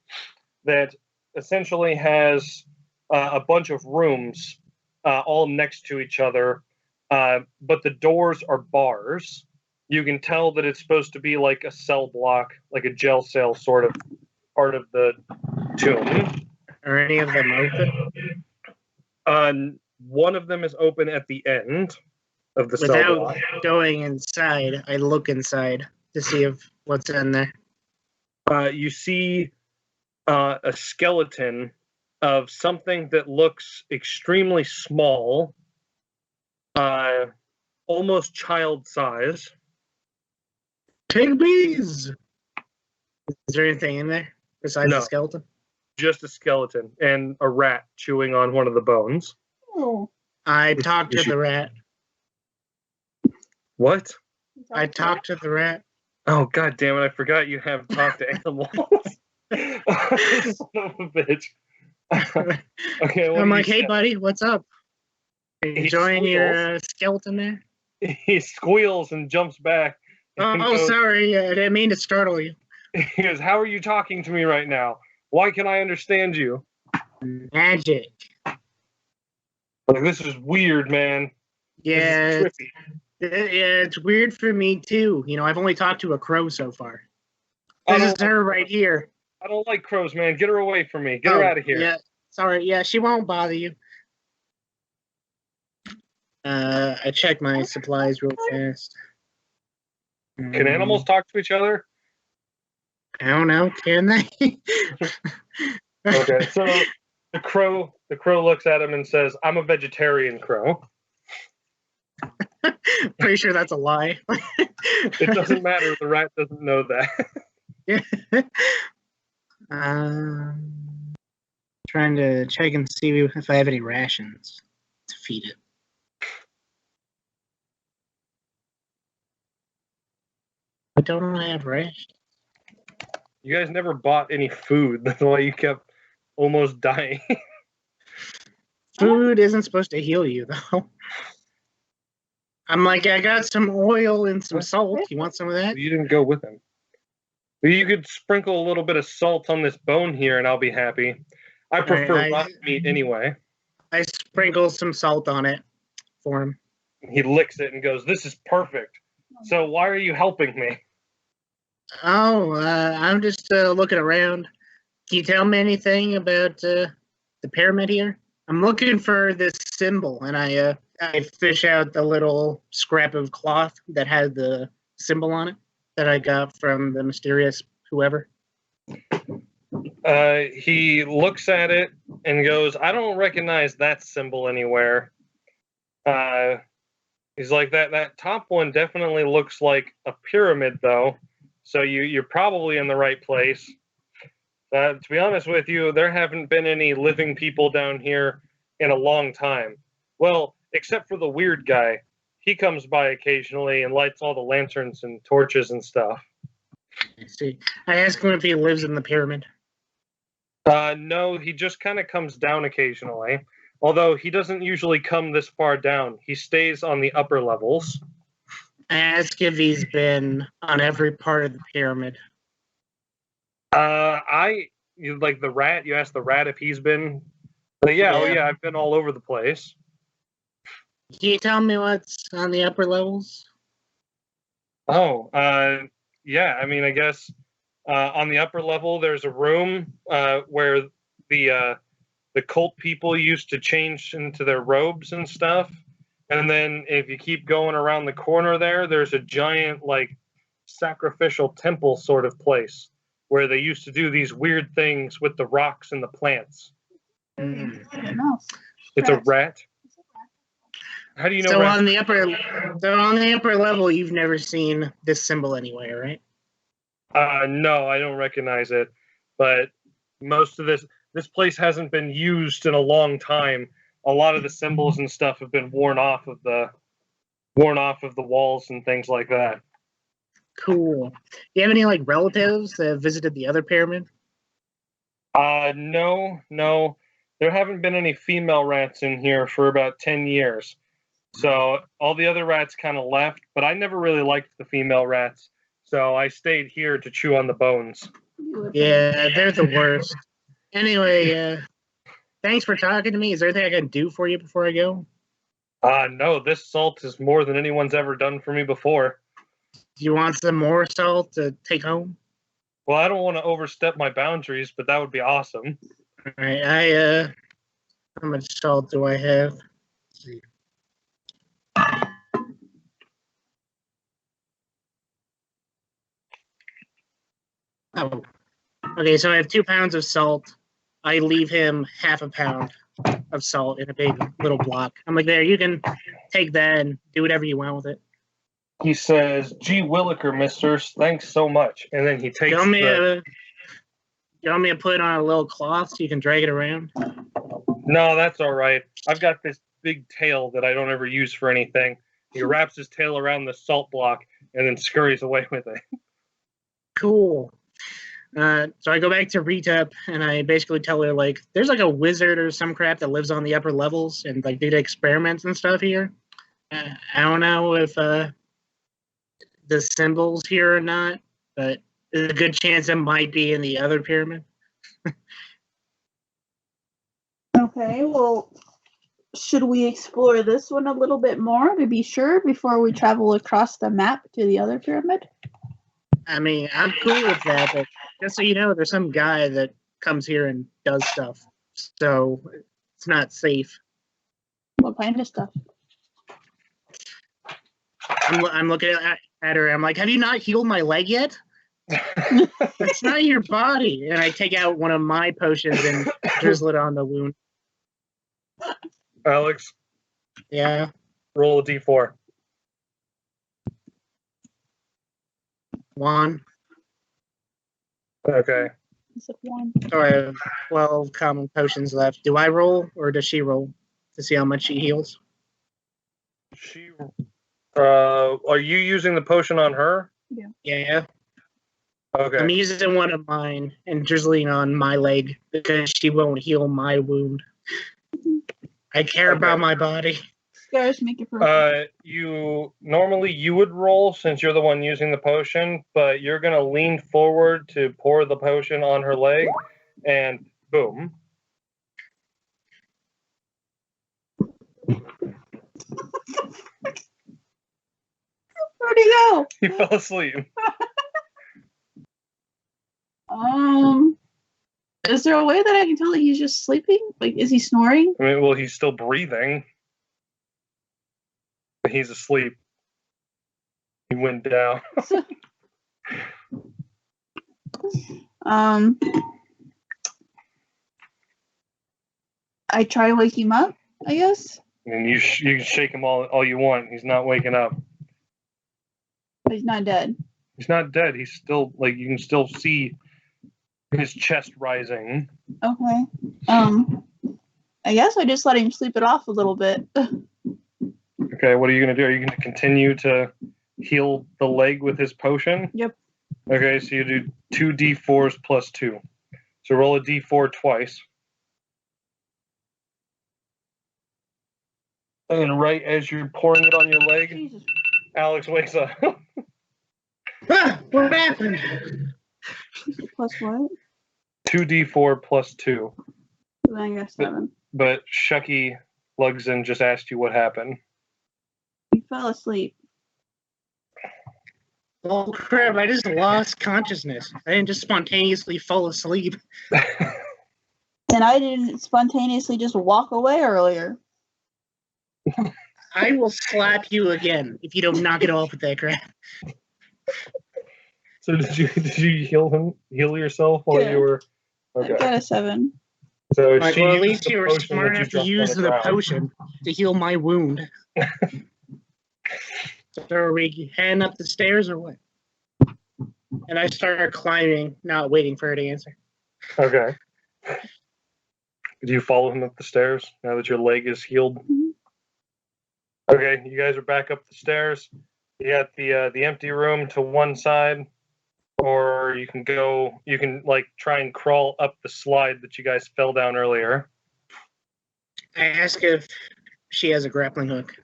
that essentially has a bunch of rooms all next to each other, but the doors are bars. You can tell that it's supposed to be like a cell block, like a jail cell sort of part of the tomb. Are any of them open? One of them is open at the end of the cell Without block. going inside, I look inside to see if what's in there. You see a skeleton of something that looks extremely small, almost child size. Pygmies! Is there anything in there besides No. the skeleton? Just a skeleton and a rat chewing on one of the bones. Oh. I talked to the rat. What? I talked to the rat. Oh, god damn it, I forgot you have talked to animals. Son of a bitch. Okay, I'm like, hey, buddy, what's up? Enjoying your skeleton there? He squeals and jumps back. And goes, sorry. I didn't mean to startle you. He goes, how are you talking to me right now? Why can I understand you? Magic. Like, this is weird, man. Yeah, it's weird for me, too. You know, I've only talked to a crow so far. This is her right here. I don't like crows, man. Get her away from me. Get her out of here. Yeah, sorry. Yeah, she won't bother you. I check my supplies real fast. Can animals talk to each other? I don't know. Can they? Okay, so the crow looks at him and says, "I'm a vegetarian crow." Pretty sure that's a lie. It doesn't matter. The rat doesn't know that. Trying to check and see if I have any rations to feed it. But don't I have rations? You guys never bought any food. That's why you kept almost dying. Food isn't supposed to heal you, though. I'm like, I got some oil and some salt. You want some of that? You didn't go with him. You could sprinkle a little bit of salt on this bone here, and I'll be happy. I prefer raw meat anyway. I sprinkle some salt on it for him. He licks it and goes, "This is perfect. So why are you helping me?" Oh, I'm just looking around. Can you tell me anything about the pyramid here? I'm looking for this symbol, and I fish out the little scrap of cloth that had the symbol on it that I got from the mysterious whoever. He looks at it and goes, "I don't recognize that symbol anywhere." He's like, that top one definitely looks like a pyramid, though. So you're probably in the right place. To be honest with you, there haven't been any living people down here in a long time. Well, except for the weird guy. He comes by occasionally and lights all the lanterns and torches and stuff. I see. I ask him if he lives in the pyramid. No, he just kind of comes down occasionally. Although he doesn't usually come this far down. He stays on the upper levels. I ask if he's been on every part of the pyramid. You like the rat? You asked the rat if he's been. But yeah, oh yeah, I've been all over the place. Can you tell me what's on the upper levels? Oh, yeah. I mean, I guess on the upper level there's a room where the cult people used to change into their robes and stuff. And then if you keep going around the corner there's a giant, like, sacrificial temple sort of place where they used to do these weird things with the rocks and the plants. It's a rat. How do you know? So on the upper level, you've never seen this symbol anywhere, right? No, I don't recognize it. But most of this place hasn't been used in a long time. A lot of the symbols and stuff have been worn off of the walls and things like that. Cool. Do you have any, like, relatives that have visited the other pyramid? No. There haven't been any female rats in here for about 10 years. So all the other rats kind of left, but I never really liked the female rats. So I stayed here to chew on the bones. Yeah, they're the worst. Anyway, thanks for talking to me. Is there anything I can do for you before I go? No, this salt is more than anyone's ever done for me before. Do you want some more salt to take home? Well, I don't want to overstep my boundaries, but that would be awesome. All right, how much salt do I have? Let's see. Oh, okay, so I have 2 pounds of salt. I leave him half a pound of salt in a big little block. I'm like, there, you can take that and do whatever you want with it. He says, "Gee Williker, misters, thanks so much." And then he takes You want me to put it on a little cloth so you can drag it around? No, that's all right. I've got this big tail that I don't ever use for anything. He wraps his tail around the salt block and then scurries away with it. Cool. So I go back to Retep and I basically tell her, like, there's like a wizard or some crap that lives on the upper levels and like did experiments and stuff here. I don't know if the symbol's here or not, but there's a good chance it might be in the other pyramid. Okay, well, should we explore this one a little bit more to be sure before we travel across the map to the other pyramid? I mean, I'm cool with that, but just so you know, there's some guy that comes here and does stuff, so it's not safe. What kind of stuff? I'm looking at her. I'm like, have you not healed my leg yet? It's not your body. And I take out one of my potions and drizzle it on the wound. Alex? Yeah. Roll a d4. 1. Okay. Is it 1? So I have 12 common potions left. Do I roll or does she roll to see how much she heals? Are you using the potion on her? Yeah. Okay. I'm using one of mine and drizzling on my leg because she won't heal my wound. I care about my body. Scars make it perfect. Normally you would roll since you're the one using the potion, but you're gonna lean forward to pour the potion on her leg, and boom. Where'd he go? He fell asleep. Is there a way that I can tell that he's just sleeping? Like, is he snoring? I mean, well, he's still breathing. He's asleep. He went down. I try to wake him up, I guess. And you can shake him all you want. He's not waking up. But he's not dead. He's not dead. He's still, like, you can still see his chest rising. Okay. I guess I just let him sleep it off a little bit. Okay, what are you going to do? Are you going to continue to heal the leg with his potion? Yep. Okay, so you do 2d4s plus 2. So roll a d4 twice. And right as you're pouring it on your leg, Jesus. Alex wakes up. What happened? Plus what? 2d4 plus 2. Then I got 7. But Shucky Lugson just asked you what happened. He fell asleep. Oh crap, I just lost consciousness. I didn't just spontaneously fall asleep. And I didn't spontaneously just walk away earlier. I will slap you again if you don't knock it off with that crap. So did you heal yourself while you were? Okay. I got a 7. So Like, she well, at used least the you were potion smart that enough to dropped use on the the ground. potion to heal my wound. So are we heading up the stairs or what? And I started climbing, not waiting for her to answer. Okay. Do you follow him up the stairs now that your leg is healed? Mm-hmm. Okay, you guys are back up the stairs. You got the empty room to one side, or you can like try and crawl up the slide that you guys fell down earlier. I ask if she has a grappling hook.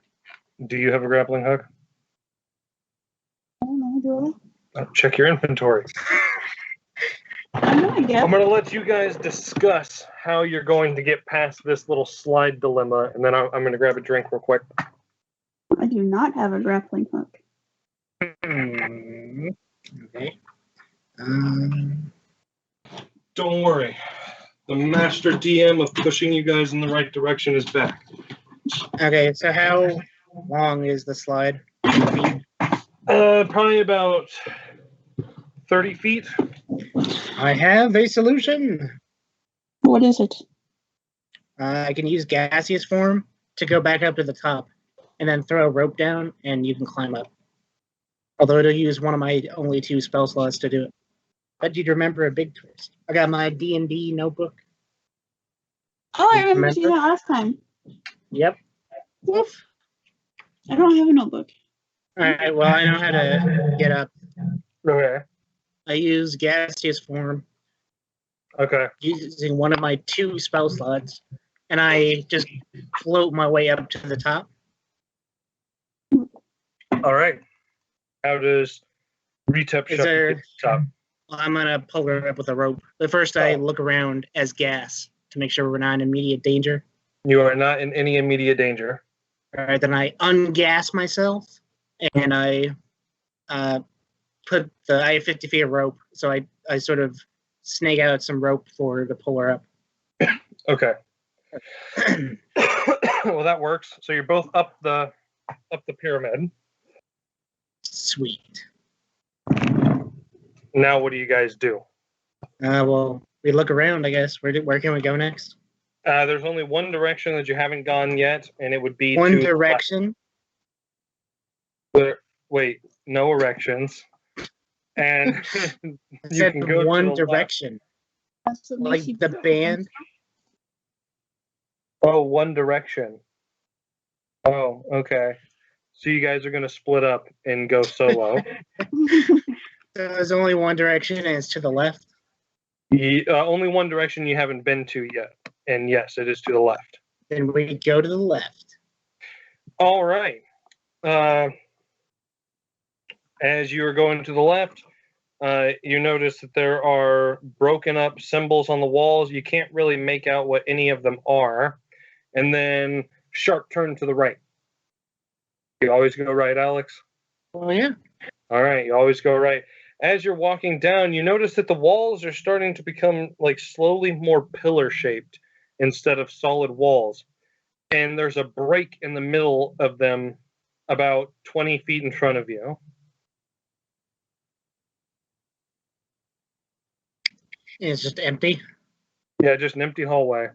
Do you have a grappling hook? I don't know, do Check your inventory. I guess. I'm going to let you guys discuss how you're going to get past this little slide dilemma, and then I'm going to grab a drink real quick. I do not have a grappling hook. Okay. Don't worry. The master DM of pushing you guys in the right direction is back. Okay, so how long is the slide? Probably about 30 feet. I have a solution. What is it? I can use gaseous form to go back up to the top, and then throw a rope down, and you can climb up. Although it'll use one of my only 2 spell slots to do it. But you'd remember a big twist. I got my D&D notebook. Oh, I remember seeing that last time. Yep. Woof. I don't have a notebook. Alright, well, I know how to get up. Okay. I use gaseous form Okay. using one of my 2 spell slots, and I just float my way up to the top. All right. How does Retep Is Shuffle there- get to the top? I'm going to pull her up with a rope. But first, I look around as gas to make sure we're not in immediate danger. You are not in any immediate danger. All right, then I ungas myself, and I I have 50 feet of rope, so I sort of snake out some rope for her to pull her up. Okay. Well, that works. So you're both up the pyramid. Sweet. Now, what do you guys do? Well, we look around, I guess. Where can we go next? There's only one direction that you haven't gone yet, and it would be One to direction? wait, no erections. And I you said can go to one the direction. That's what Like makes you the band? Oh, One Direction. Oh, okay. So you guys are going to split up and go solo. So there's only one direction, and it's to the left. Only one direction you haven't been to yet. And yes, it is to the left. Then we go to the left. All right. As you are going to the left, you notice that there are broken up symbols on the walls. You can't really make out what any of them are. And then sharp turn to the right. You always go right, Alex? Oh, yeah. All right, you always go right. As you're walking down, you notice that the walls are starting to become like slowly more pillar shaped instead of solid walls. And there's a break in the middle of them about 20 feet in front of you. It's just empty. Yeah, just an empty hallway.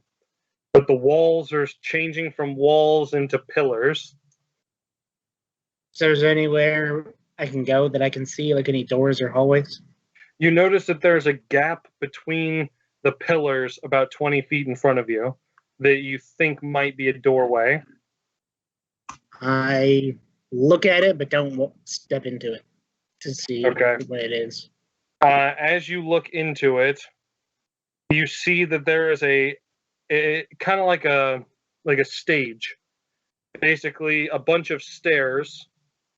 But the walls are changing from walls into pillars. So is there anywhere I can go that I can see, like any doors or hallways? You notice that there's a gap between the pillars about 20 feet in front of you that you think might be a doorway. I look at it, but don't step into it to see what it is. As you look into it, you see that there is a kind of like a stage, basically a bunch of stairs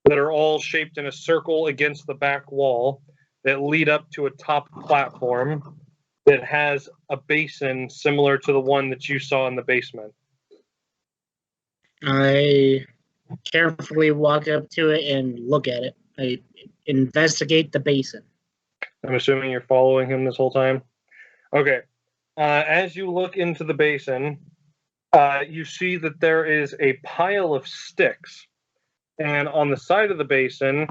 that are all shaped in a circle against the back wall that lead up to a top platform that has a basin similar to the one that you saw in the basement. I carefully walk up to it and look at it. I investigate the basin. I'm assuming you're following him this whole time. Okay. As you look into the basin, you see that there is a pile of sticks. And on the side of the basin,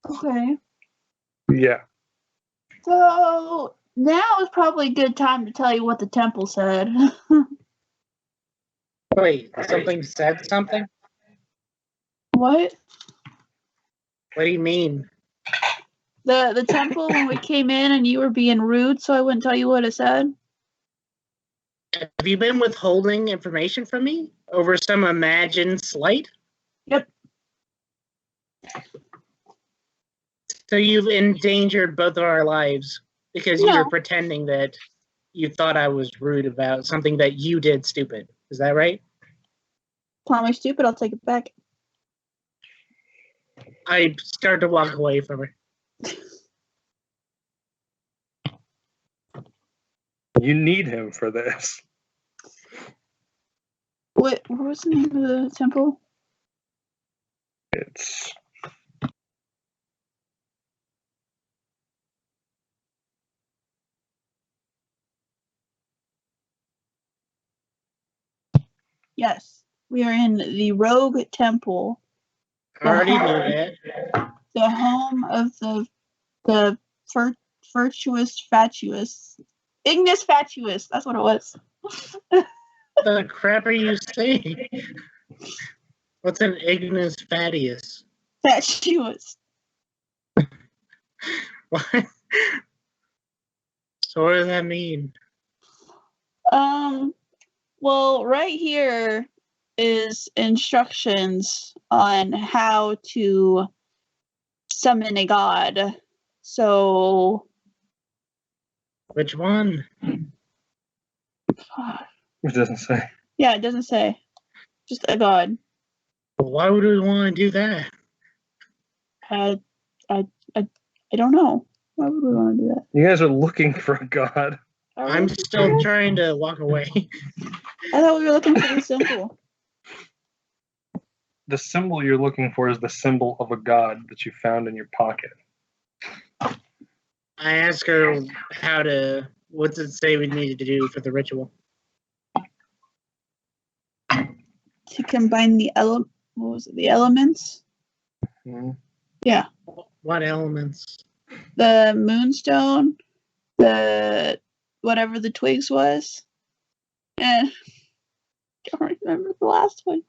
Okay. yeah. So now is probably a good time to tell you what the temple said. Wait, something said something? What? What do you mean? The temple when we came in and you were being rude, so I wouldn't tell you what it said? Have you been withholding information from me over some imagined slight? Yep. So you've endangered both of our lives because you were pretending that you thought I was rude about something that you did stupid. Is that right? Call me stupid, I'll take it back. I start to walk away from her. You need him for this. What was the name of the temple? It's Yes, we are in the Rogue Temple, I already knew that. the home of the virtuous fatuous Ignis Fatuus. That's what it was. The crap are you saying? What's an Ignis Fatuus? Fatuous. What? So what does that mean? Well, right here is instructions on how to summon a god. So, Which one? it doesn't say. yeah, it doesn't say. Just a god. Why would we want to do that? I don't know. Why would we want to do that? You guys are looking for a god. I'm still trying to walk away. I thought we were looking for the symbol. The symbol you're looking for is the symbol of a god that you found in your pocket. I asked her what does it say we needed to do for the ritual? To combine the the elements? Mm-hmm. Yeah. What elements? The moonstone, the whatever the twigs was. And I don't remember the last one.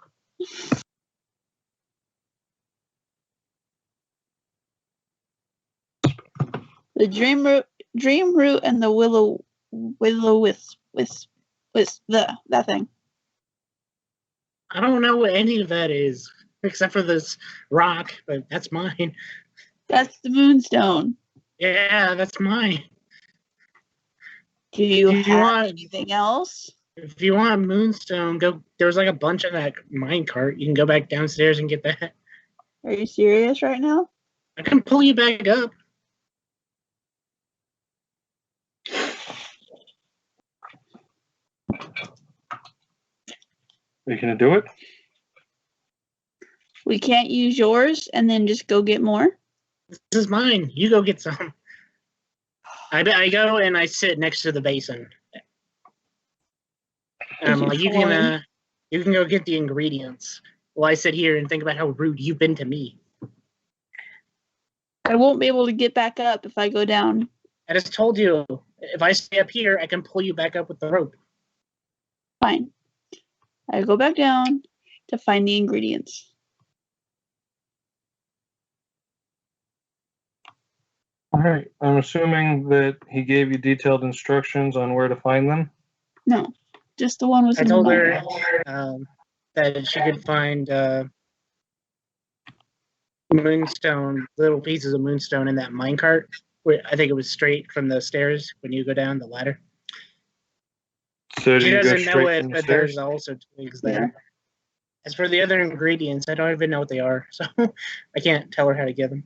The dream root, and the willow wisp, that thing. I don't know what any of that is, except for this rock, but that's mine. That's the moonstone. Yeah, that's mine. Do you Do you have want- anything else? If you want a moonstone, go. There's like a bunch in that minecart. You can go back downstairs and get that. Are you serious right now? I can pull you back up. Are you gonna do it? We can't use yours and then just go get more? This is mine. You go get some. I go and I sit next to the basin. And I'm like, you can go get the ingredients. While I sit here and think about how rude you've been to me. I won't be able to get back up if I go down. I just told you, if I stay up here, I can pull you back up with the rope. Fine. I go back down to find the ingredients. All right. I'm assuming that he gave you detailed instructions on where to find them. No, just the one with I the told moon. her that she could find moonstone, little pieces of moonstone in that minecart. I think it was straight from the stairs when you go down the ladder. So She do you go doesn't know straight it, from the but stairs? there's also twigs there. As for the other ingredients, I don't even know what they are, so I can't tell her how to get them.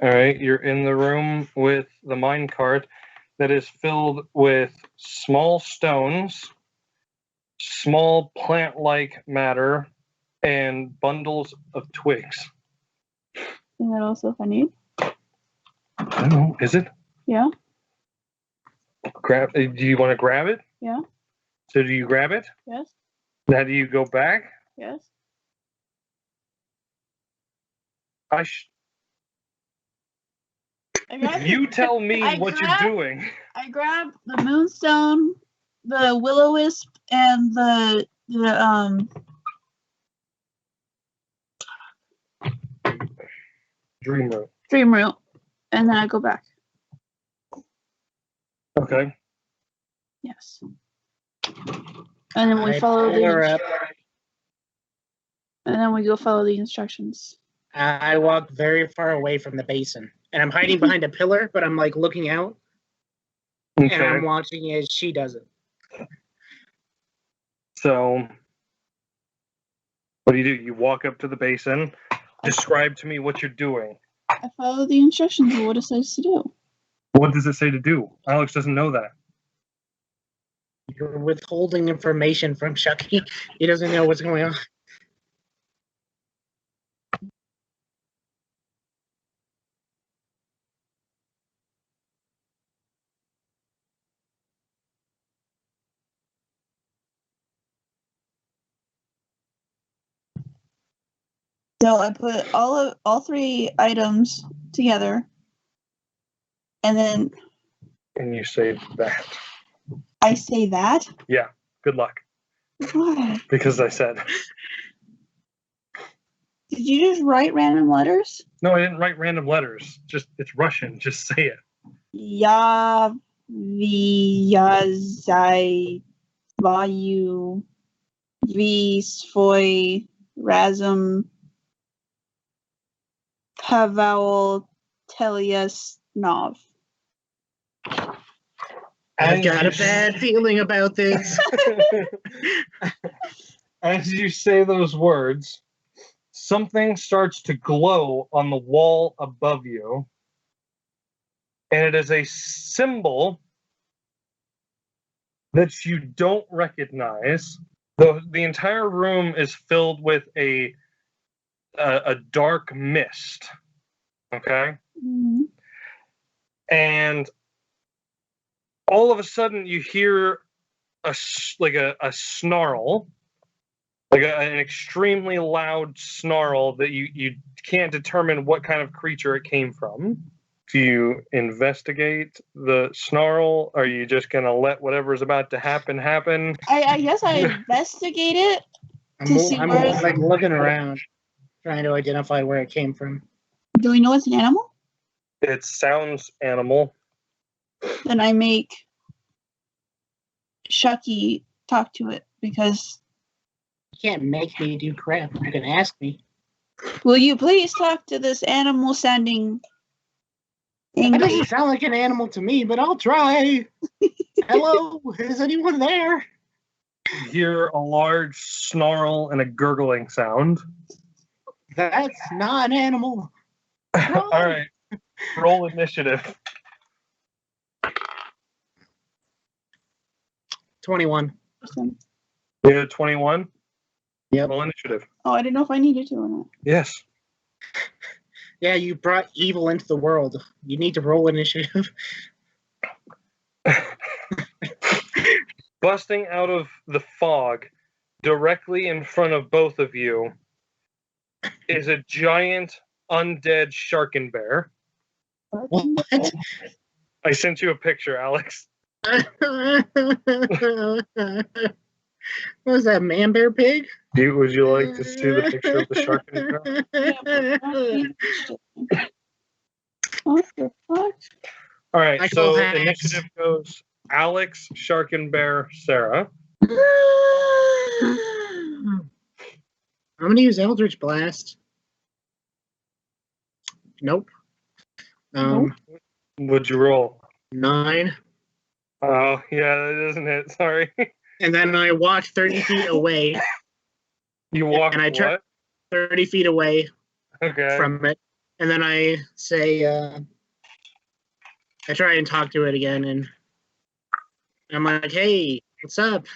All right. You're in the room with the minecart that is filled with small stones, small plant-like matter, and bundles of twigs. Is that also if I need? I don't know. Is it? Yeah. Do you want to grab it? Yeah. So do you grab it? Yes. Now do you go back? Yes. I grabbed You tell me I what grabbed- you're doing. I grabbed the moonstone, the will-o-wisp, and the Dream room. dream root, and then I go back. Okay. Yes. And then we I follow pull her the up. and then we go follow the instructions. I walk very far away from the basin, and I'm hiding behind a pillar, but I'm like looking out, and Okay. I'm watching as she does it. So what do? You walk up to the basin. Describe to me what you're doing. I follow the instructions of what it says to do. What does it say to do? Alex doesn't know that. You're withholding information from Chucky. He doesn't know what's going on. So I put all three items together, and then And you say that. I say that. Yeah. Good luck. Why? Because I said. Did you just write random letters? No, I didn't write random letters. Just it's Russian. Just say it. Ya vyazai vayu v svoj razum Pavel Telyasnov. I've got a bad feeling about this. As you say those words, something starts to glow on the wall above you. And it is a symbol that you don't recognize. The entire room is filled with a dark mist. Okay? Mm-hmm. And all of a sudden you hear a snarl, like an extremely loud snarl that you can't determine what kind of creature it came from. Do you investigate the snarl? Are you just going to let whatever's about to happen? I guess I investigate it. I'm like looking around, trying to identify where it came from. Do we know it's an animal? It sounds animal. Then I make Chucky talk to it, because You can't make me do crap. You can ask me. will you please talk to this animal sounding That angry? doesn't sound like an animal to me, but I'll try. Hello, is anyone there? You hear a large snarl and a gurgling sound. That's not an animal. All right. Roll initiative. 21. You had 21? Yep. Roll initiative. Oh, I didn't know if I needed to or not. Yes. Yeah, you brought evil into the world. You need to roll initiative. Busting out of the fog directly in front of both of you is a giant undead sharken bear. What? I sent you a picture, Alex. What was that, man bear pig? Would you like to see the picture of the sharken bear? What the fuck? All right, I so call hacks. initiative goes Alex, sharken bear, Sarah. I'm gonna use Eldritch Blast. Nope. Would you roll? 9. Oh, yeah, that doesn't hit. Sorry. And then I walk 30 feet away. You walk And I what? 30 feet away Okay. from it. And then I say, I try and talk to it again. And I'm like, hey, what's up?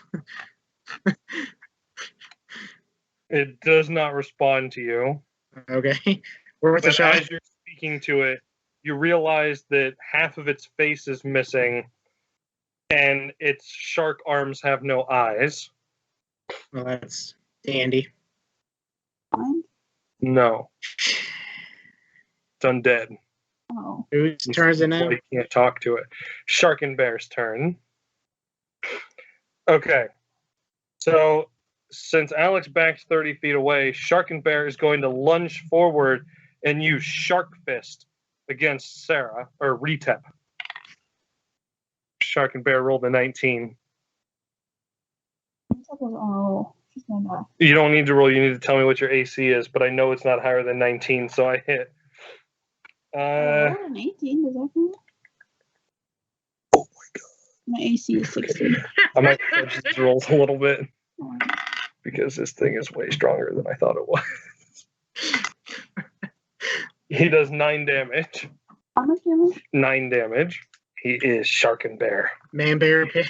It does not respond to you. Okay. Worth a But shot. as you're speaking to it, you realize that half of its face is missing and its shark arms have no eyes. Well, that's dandy. Fine. No. It's undead. Oh. Whose turn is it now? You can't talk to it. Shark and Bear's turn. Okay. So, since Alex backs 30 feet away, Shark and Bear is going to lunge forward and use Shark Fist against Sarah, or Retep. Shark and Bear rolled a 19. Oh, she's gonna die. You don't need to roll, you need to tell me what your AC is, but I know it's not higher than 19, so I hit. I rolled an 18, does that count? Oh my god. My AC is 16. I might fudge these rolls a little bit Oh, because this thing is way stronger than I thought it was. He does 9 damage. how much damage? 9 damage. He is Shark and Bear. Man, bear, pig.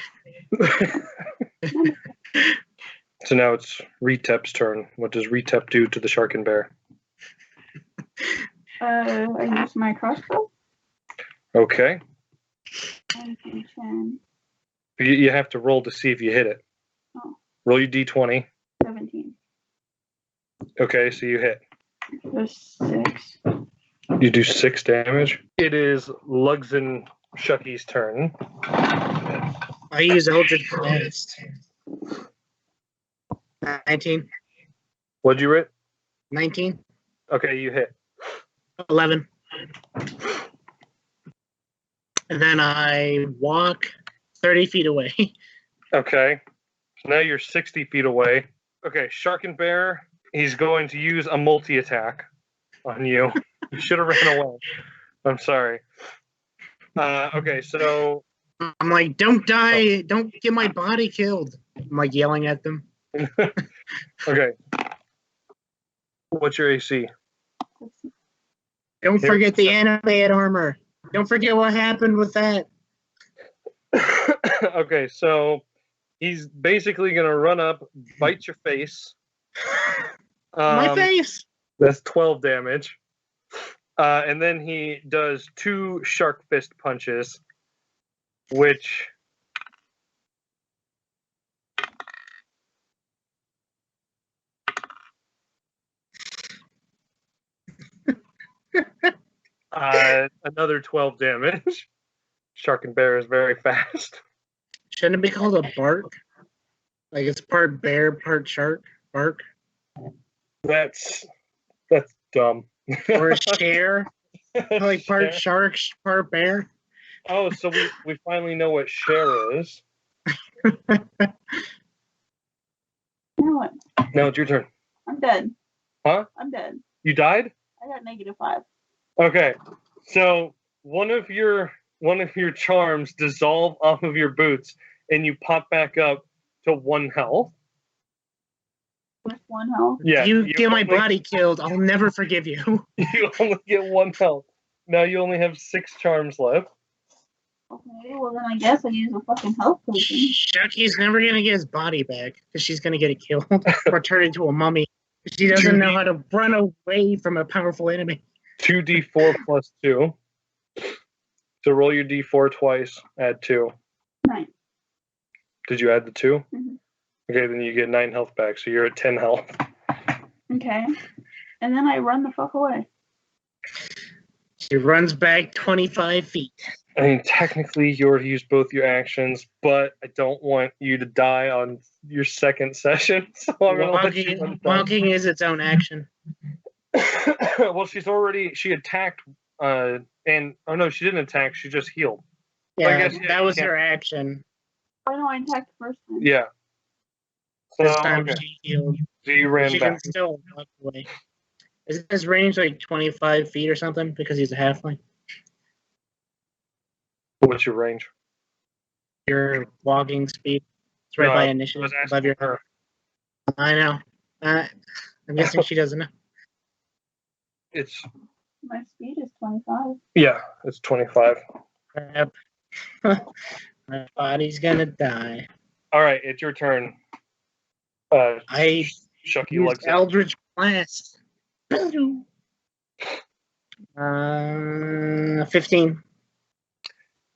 So now it's Retep's turn. What does Retep do to the Shark and Bear? I use my crossbow. Okay. 10, You have to roll to see if you hit it. Oh. Roll your d20. 17. Okay, so you hit. There's 6. You do 6 damage. It is Lugs and Shucky's turn. I use Eldritch Blast. 19. What'd you hit? 19. Okay, you hit. 11. And then I walk 30 feet away. Okay. So now you're 60 feet away. Okay, Shark and Bear, he's going to use a multi-attack on you. You should have ran away. I'm sorry. Okay, so... I'm like, don't die. Don't get my body killed. I'm like yelling at them. Okay. What's your AC? Don't forget the animated armor. Don't forget what happened with that. Okay, so he's basically going to run up, bite your face. My face. That's 12 damage. And then he does 2 shark fist punches, which... another 12 damage. Shark and Bear is very fast. Shouldn't it be called a bark? Like it's part bear, part shark. Bark. That's dumb. Or a share. Like part shark, part bear. Oh, so we finally know what share is. Now what? Now it's your turn. I'm dead. Huh? I'm dead. You died? I got -5. Okay. So one of your charms dissolve off of your boots and you pop back up to 1 health. With 1 health. Yeah. You get my body killed, I'll never forgive you. You only get 1 health. Now you only have 6 charms left. Okay, well then I guess I use a fucking health potion. Shucky's never gonna get his body back because she's gonna get it killed or turn into a mummy. She doesn't know how to run away from a powerful enemy. 2d4 plus 2. So roll your d4 twice, add 2. 9. Did you add the 2? Mm-hmm. Okay, then you get 9 health back, so you're at 10 health. Okay. And then I run the fuck away. She runs back 25 feet. I mean, technically, you already used both your actions, but I don't want you to die on your second session. So I'm gonna let you run back. Walking is its own action. Well, she attacked, oh no, she didn't attack. She just healed. Yeah, I guess, that was her action. Oh no, I attacked the first time. Yeah. So, This time okay. she healed. So you ran She back. can still walk away. Is his range like 25 feet or something because he's a halfling? What's your range? Your walking speed. It's right No, by I initiative was above your her. I know. I'm guessing she doesn't know. It's My speed is 25. yeah, it's 25. Crap. My body's gonna die. All right, it's your turn. I Shucky used Lugs. Eldritch Blast. 15.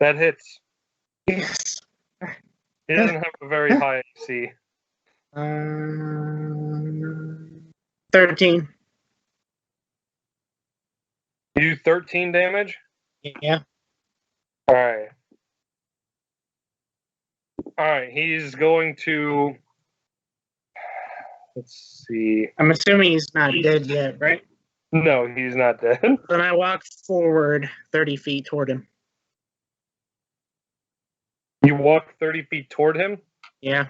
That hits. Yes. He doesn't have a very high AC. 13. You do 13 damage? Yeah. Alright. Alright, he's going to... Let's see. I'm assuming he's not dead yet, right? No, he's not dead. Then I walk forward 30 feet toward him. You walk 30 feet toward him? Yeah.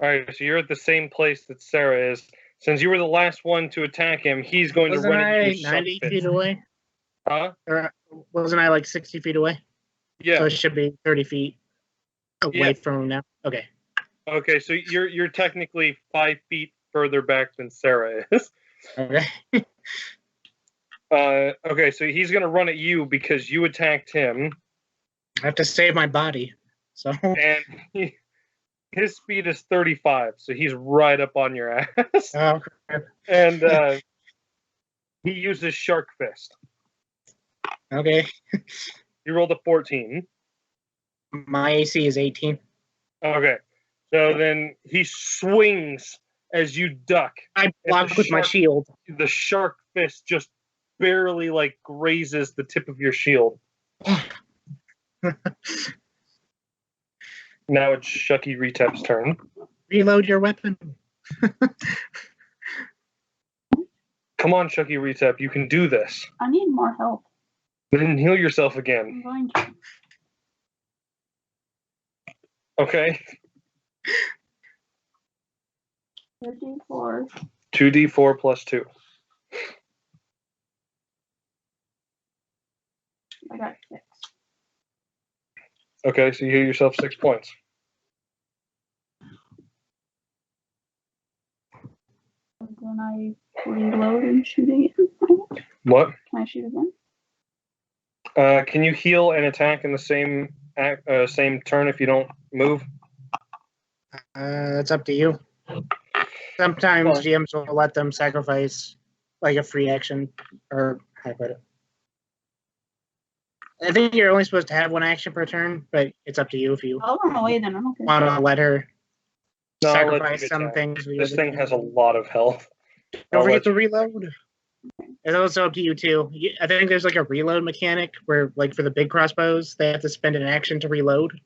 Alright, so you're at the same place that Sarah is. Since you were the last one to attack him, he's going Wasn't to run I into 90 feet away? Huh? Or wasn't I like 60 feet away? Yeah. So it should be 30 feet away from him now. Okay. Okay, so you're technically 5 feet further back than Sarah is. Okay. Okay, so he's gonna run at you because you attacked him. I have to save my body. So And his speed is 35, so he's right up on your ass. oh, crap. And he uses Shark Fist. Okay. He rolled a 14. My AC is 18. Okay. So then he swings as you duck. I block with my shield. The Shark Fist just barely like grazes the tip of your shield. Now it's Shucky Retep's turn. Reload your weapon. Come on, Shucky Retep, you can do this. I need more help. Then heal yourself I'm again. going to. Okay. 54. 2d4 plus 2. I got 6. Okay, so you heal yourself 6 points. And then I reload and shoot again. What? Can I shoot again? Can you heal and attack in the same turn if you don't move? That's up to you. Sometimes GMs will let them sacrifice like a free action, or how do I put it? I think you're only supposed to have one action per turn, but it's up to you if you I'll run away then. I'm okay. want to let her No, I'll let sacrifice you some attack. things. This thing has a lot of health. Don't I'll forget let to reload. It's also up to you too. I think there's like a reload mechanic where, like for the big crossbows, they have to spend an action to reload.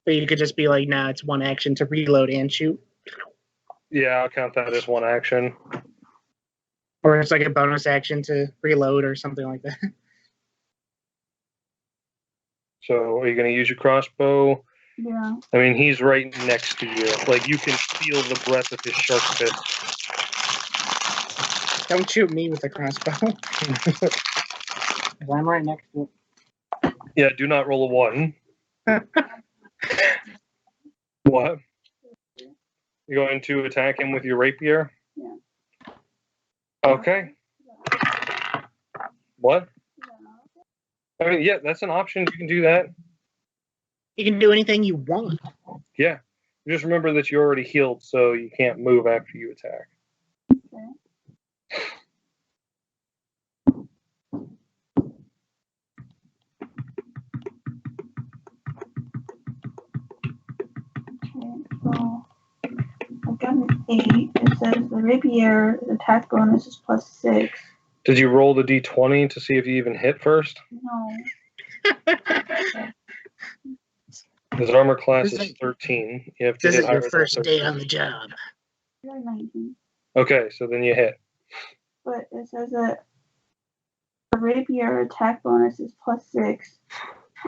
But you could just be like, nah, it's one action to reload and shoot. Yeah, I'll count that as one action. Or it's like a bonus action to reload or something like that. So are you going to use your crossbow? Yeah. I mean, he's right next to you. Like, you can feel the breath of his shark fist. Don't shoot me with a crossbow. I'm right next to it. Yeah, do not roll a 1. What? You're going to attack him with your rapier? Yeah. Okay. What? I mean, yeah, that's an option. You can do that. You can do anything you want. Yeah. Just remember that you're already healed, so you can't move after you attack. Okay. Okay, so I've got an 8. It says the rapier attack bonus is +6. Did you roll the d20 to see if you even hit first? No. His armor class This is is- 13. You have to This hit is higher your than first 13. day on the job. I got 19. Okay, so then you hit. But it says that the rapier attack bonus is +6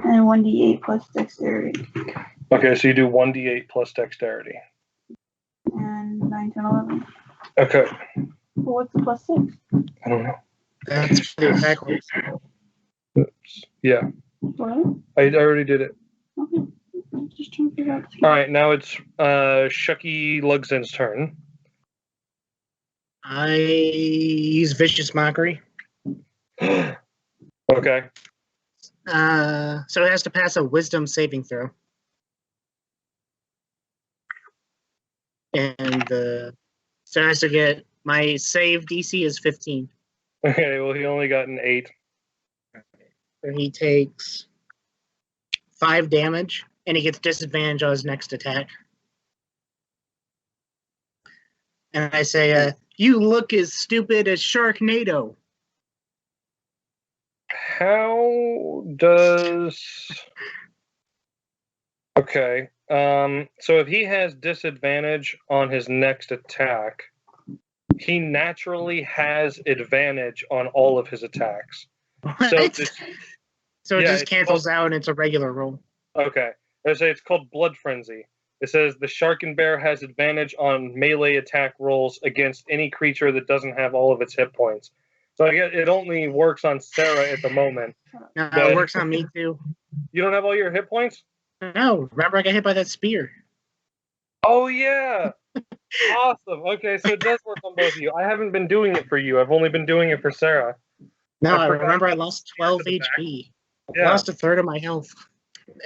and 1d8 plus dexterity. Okay, so you do 1d8 plus dexterity. And 9, 10, 11. Okay. Well, what's the +6? I don't know. That's for the attack rolls. Oops. Yeah, What? I already did it. Okay. I'm just trying to figure out. All right, now it's Shucky Lugzen's turn. I use Vicious Mockery. Okay. So it has to pass a Wisdom saving throw. And so it has to get, my save DC is 15. Okay, well, he only got an 8. So he takes 5 damage, and he gets disadvantage on his next attack. And I say, you look as stupid as Sharknado. How does... Okay. So if he has disadvantage on his next attack, he naturally has advantage on all of his attacks. So, What? this, So it yeah, just it's cancels out and it's a regular roll. okay. I say it's called Blood Frenzy. It says the Shark and Bear has advantage on melee attack rolls against any creature that doesn't have all of its hit points. So I guess it only works on Sarah at the moment. No, But- it works on me too. You don't have all your hit points? No, remember I got hit by that spear. Oh, yeah. Awesome. Okay, so it does work on both of you. I haven't been doing it for you. I've only been doing it for Sarah. No, I I forgot remember I about lost the spear to 12 the back. HP. Yeah. Lost a third of my health.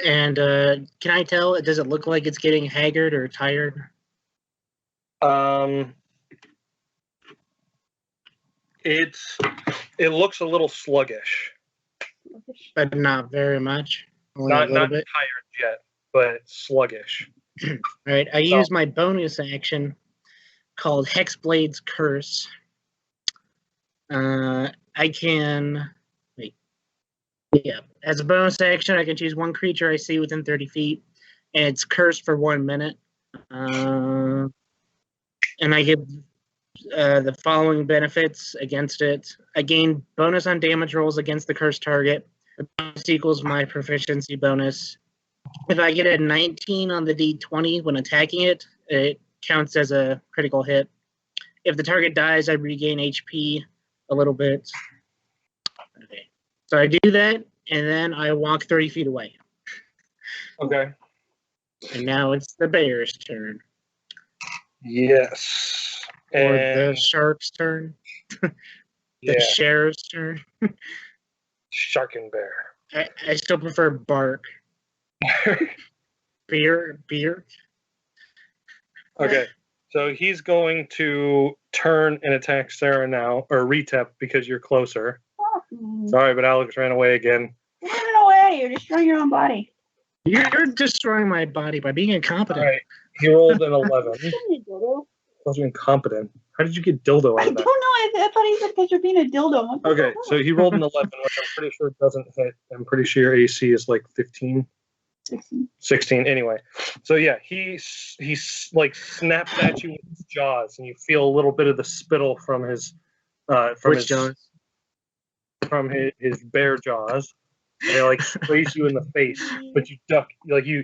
And can I tell? Does it look like it's getting haggard or tired? It looks a little sluggish. But not very much. Only Not a little not bit. tired yet, but sluggish. All right. I use my bonus action called Hexblade's Curse. I can wait. Yeah, as a bonus action, I can choose one creature I see within 30 feet, and it's cursed for 1 minute. And I get the following benefits against it. I gain bonus on damage rolls against the cursed target. The bonus equals my proficiency bonus. If I get a 19 on the d20 when attacking it, it counts as a critical hit. If the target dies, I regain HP a little bit. Okay. So I do that, and then I walk 30 feet away. Okay. And now it's the bear's turn. Yes. Or And the shark's turn. yeah, The sheriff's turn. shark and bear. I still prefer bark. Beer. Okay. So he's going to turn and attack Sarah now, or retap because you're closer. Sorry, but Alex ran away again. You're running away. You're destroying your own body. You're destroying my body by being incompetent. All right. He rolled an 11. Those are incompetent. How did you get dildo I out don't of know. that? I thought he said because you're being a dildo. What the Okay, hell? so he rolled an 11, which I'm pretty sure doesn't hit. I'm pretty sure your AC is like 15. 16 anyway. So yeah, he like snaps at you with his jaws, and you feel a little bit of the spittle from his Jaws? From his bear jaws. And they like sprays you in the face, but you duck, like you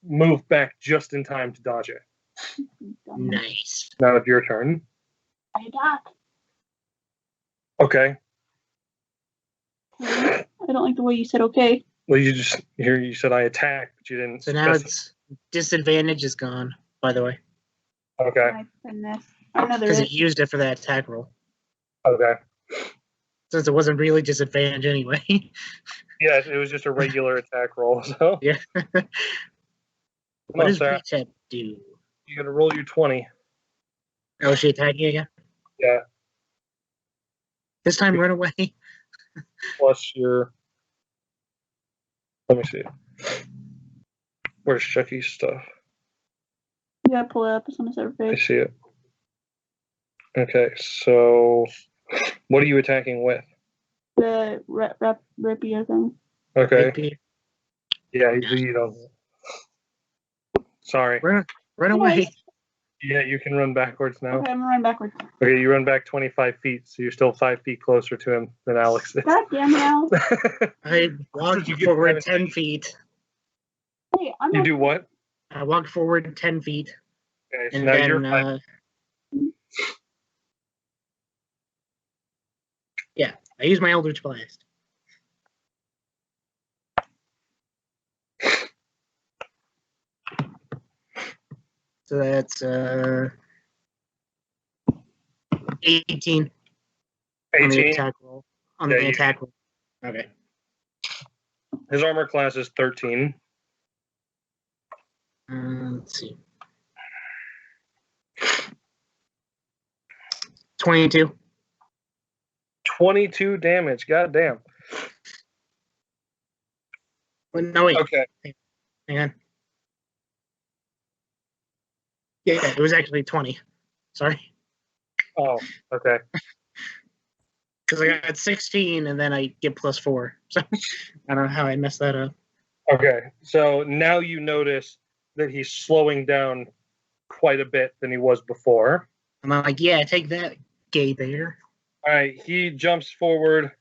move back just in time to dodge it. Nice. Now it's your turn. I attack. Okay. I don't like the way you said okay. Well, you said I attack, but you didn't. So now it's disadvantage is gone, by the way. Okay. My goodness. Another Because it used it for that attack roll. Okay. Since it wasn't really disadvantage anyway. Yeah, it was just a regular attack roll. So Yeah. Come What on, does Sarah. retap do? You gotta roll your 20. Oh, is she attacking again? Yeah. This time run away. Plus your. Let me see. Where's Chucky's stuff? You gotta pull it up. It's on the server I page. see it. Okay, so what are you attacking with? The rapier thing. Okay. Rapier. Yeah, you don't. Sorry. Run away. Yeah, you can run backwards now. Okay, I'm gonna run backwards. Okay, you run back 25 feet, so you're still 5 feet closer to him than Alex is. God damn it, Al. I walked You get forward private 10 feet. Hey, I'm You not- do what? I walked forward 10 feet. Okay, so And now then, you're 5. Yeah, I use my Eldritch Blast. So that's 18 on the 18. attack roll. On Yeah, the you- attack roll. Okay. His armor class is 13. Let's see. 22. 22 damage. God damn. No, wait. Okay. Hang on. Yeah, it was actually 20. Sorry. Oh, okay. Because I got 16 and then I get +4. So I don't know how I messed that up. Okay. So now you notice that he's slowing down quite a bit than he was before. I'm like, yeah, take that, gay bear. All right. He jumps forward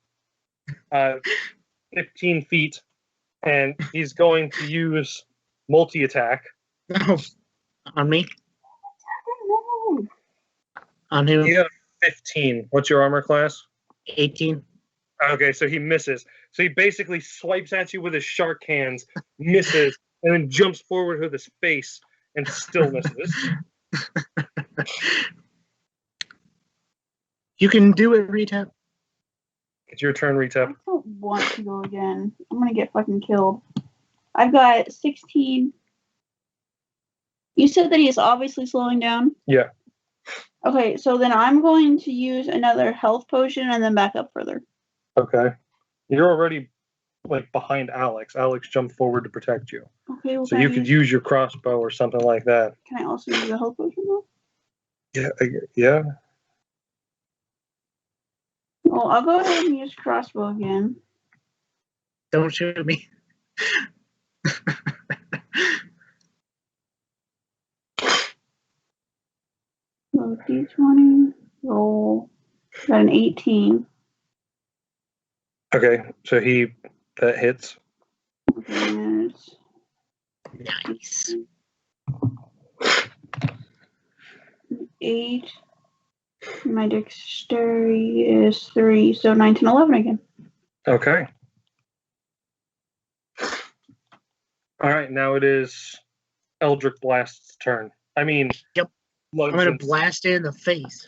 15 feet, and he's going to use multi-attack. No. On me? No. On who? You got a 15. What's your armor class? 18. Okay, so he misses. So he basically swipes at you with his shark hands, misses, and then jumps forward with his face and still misses. You can do it, retap. It's your turn, I Retap. don't want to go again. I'm gonna get fucking killed. I've got 16. You said that he's obviously slowing down? Yeah. Okay, so then I'm going to use another health potion and then back up further. Okay. You're already like behind Alex. Alex jumped forward to protect you. Okay, well, So you could use your crossbow or something like that. Can I also use a health potion though? Yeah. Well, I'll go ahead and use crossbow again. Don't shoot me. Roll d20. Roll. Got an 18. Okay, so that hits. Okay, Nice. 8. My dexterity is 3, so 19, 11 again. Okay. All right, now it is Eldritch Blast's turn. I mean, Yep. I'm gonna blast it in the face.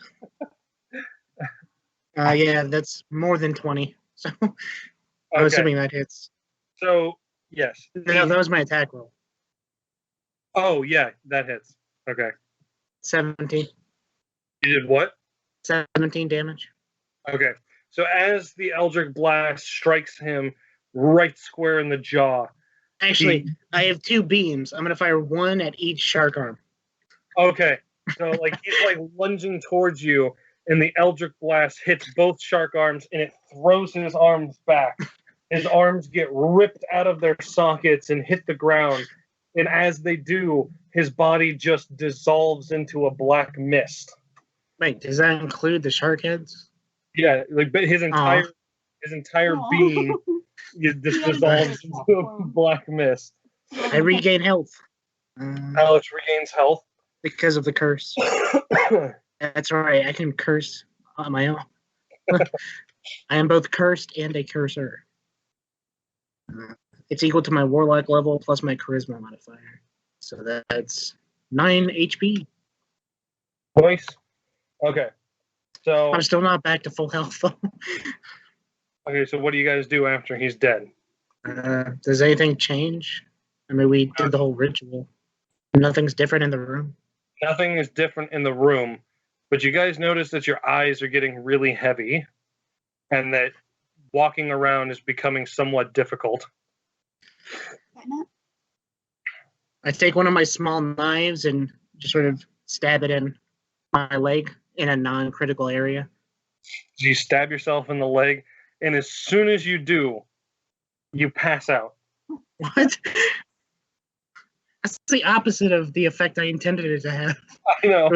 Yeah, that's more than 20. So I'm assuming that hits. So yes. No, that was my attack roll. Oh yeah, that hits. Okay. 17. You did what? 17 damage. Okay. So as the Eldritch Blast strikes him right square in the jaw. Actually, I have 2 beams. I'm gonna fire 1 at each shark arm. Okay. So like he's like lunging towards you, and the Eldritch Blast hits both shark arms, and it throws his arms back. His arms get ripped out of their sockets and hit the ground. And as they do, his body just dissolves into a black mist. Wait, does that include the shark heads? Yeah, like but his entire being just dissolves into a black mist. I regain health. Alex regains health because of the curse. That's right. I can curse on my own. I am both cursed and a cursor. It's equal to my warlock level plus my charisma modifier. So that's 9 HP. Nice. Okay. So I'm still not back to full health though. Okay, so what do you guys do after he's dead? Does anything change? I mean, we did the whole ritual. Nothing's different in the room. Nothing is different in the room, but you guys notice that your eyes are getting really heavy and that walking around is becoming somewhat difficult. I take one of my small knives and just sort of stab it in my leg in a non-critical area. So you stab yourself in the leg, and as soon as you do, you pass out. What? That's the opposite of the effect I intended it to have. I know.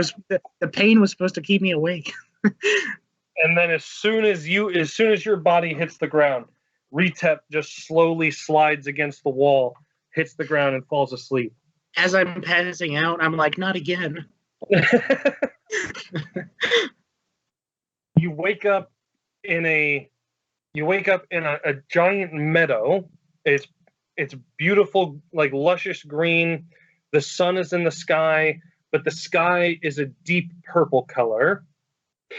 The pain was supposed to keep me awake. And then as soon as your body hits the ground, Retep just slowly slides against the wall, hits the ground, and falls asleep. As I'm passing out, I'm like, not again. You wake up in a giant meadow. It's beautiful, like luscious green. The sun is in the sky, but the sky is a deep purple color.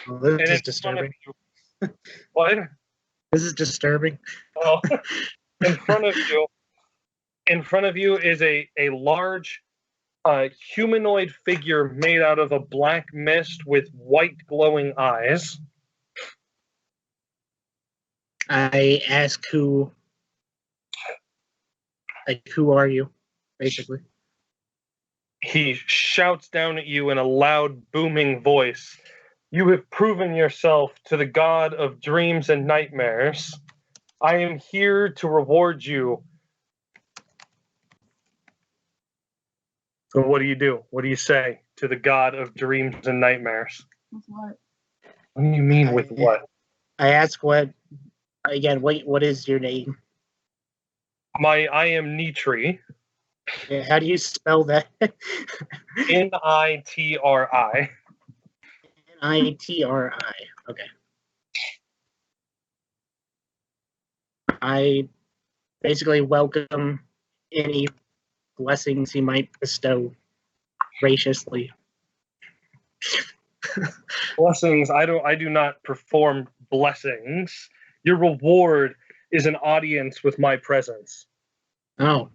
Well, this is disturbing. What? This is disturbing. Well, in front of you is a large humanoid figure made out of a black mist with white glowing eyes. I ask who are you, basically. He shouts down at you in a loud, booming voice. You have proven yourself to the god of dreams and nightmares. I am here to reward you. So what do? What do you say to the god of dreams and nightmares? With what? What do you mean with what? I ask what is your name? I am Nitri. How do you spell that? Nitri. Nitri. Okay. I basically welcome any blessings he might bestow graciously. Blessings. I do not perform blessings. Your reward is an audience with my presence. Oh,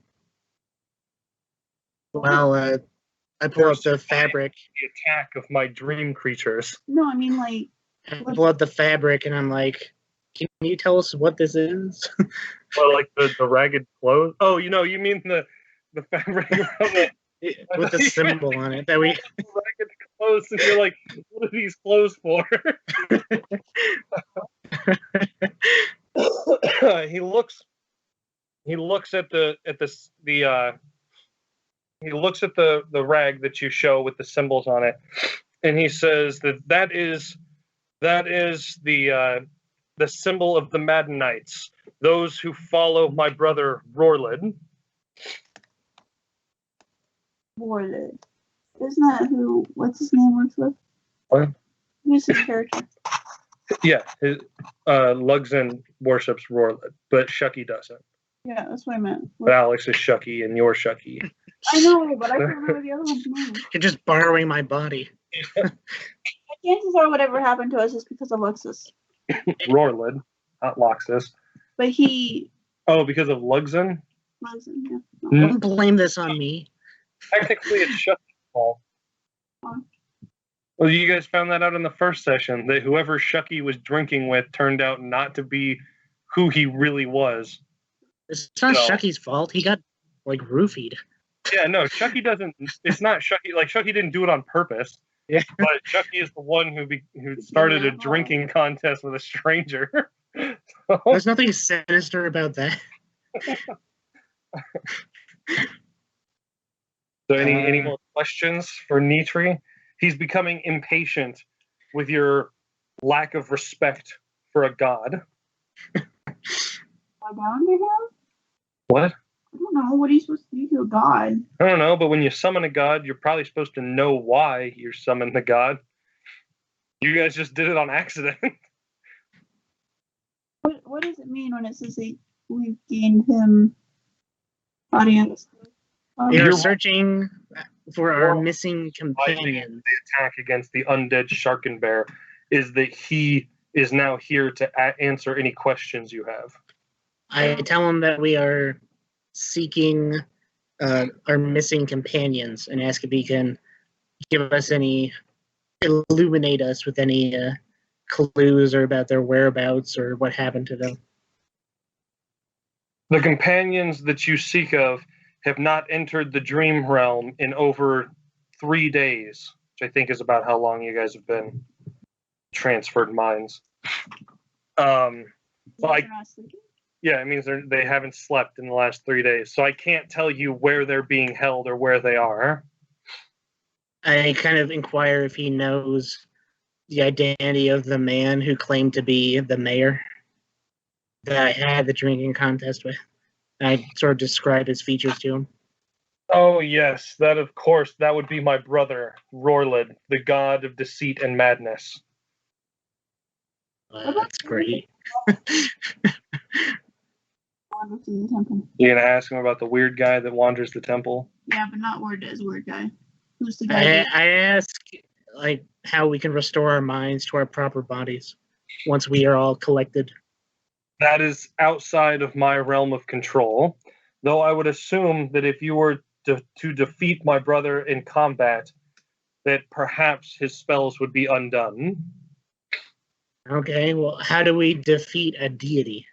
Well, I pull out the fabric. The attack of my dream creatures. No, I mean like. I pull out the fabric, and I'm like, "Can you tell us what this is?" Well, like the ragged clothes. Oh, you mean the fabric around With the symbol on it that we. ragged clothes, and you're like, what are these clothes for? He looks at the rag that you show with the symbols on it, and he says that is the symbol of the Madden Knights, those who follow my brother Rorlid. Warlord. Isn't that who? What's his name works with? What? Who's his character? Yeah, Luxon worships Rorlid, but Shucky doesn't. Yeah, that's what I meant. But Alex is Shucky, and you're Shucky. I know, but I can't remember the other one's name. You're just borrowing my body. Chances are, whatever happened to us is because of Luxus. Rorlid, not Loxus. But he. Oh, because of Luxon? Luxon, yeah. Mm. Don't blame this on me. Technically, it's Shucky's fault. Well, you guys found that out in the first session, that whoever Shucky was drinking with turned out not to be who he really was. It's not Shucky's fault. He got, like, roofied. Yeah, no, Shucky doesn't. It's not Shucky. Like, Shucky didn't do it on purpose. Yeah. But Shucky is the one who started a drinking contest with a stranger. So, There's nothing sinister about that. so any more questions for Nitri? He's becoming impatient with your lack of respect for a god. Bow down to him? What? I don't know. What are you supposed to do to a god? I don't know, but when you summon a god, you're probably supposed to know why you're summoning the god. You guys just did it on accident. What does it mean when it says we've gained him audience? You're searching for our missing companion. The attack against the undead Sharken Bear is that he is now here to answer any questions you have. I tell him that we are seeking our missing companions and ask if he can illuminate us with any clues or about their whereabouts or what happened to them. The companions that you seek of have not entered the dream realm in over 3 days, which I think is about how long you guys have been transferred minds. Yeah, it means they haven't slept in the last 3 days. So I can't tell you where they're being held or where they are. I kind of inquire if he knows the identity of the man who claimed to be the mayor that I had the drinking contest with. I sort of describe his features to him. Oh, yes. That, of course, that would be my brother, Rorlid, the god of deceit and madness. That's great. You gonna ask him about the weird guy that wanders the temple? Yeah, but not word as weird guy. Who's the guy? I ask like how we can restore our minds to our proper bodies once we are all collected. That is outside of my realm of control. Though I would assume that if you were to defeat my brother in combat, that perhaps his spells would be undone. Okay, well, how do we defeat a deity?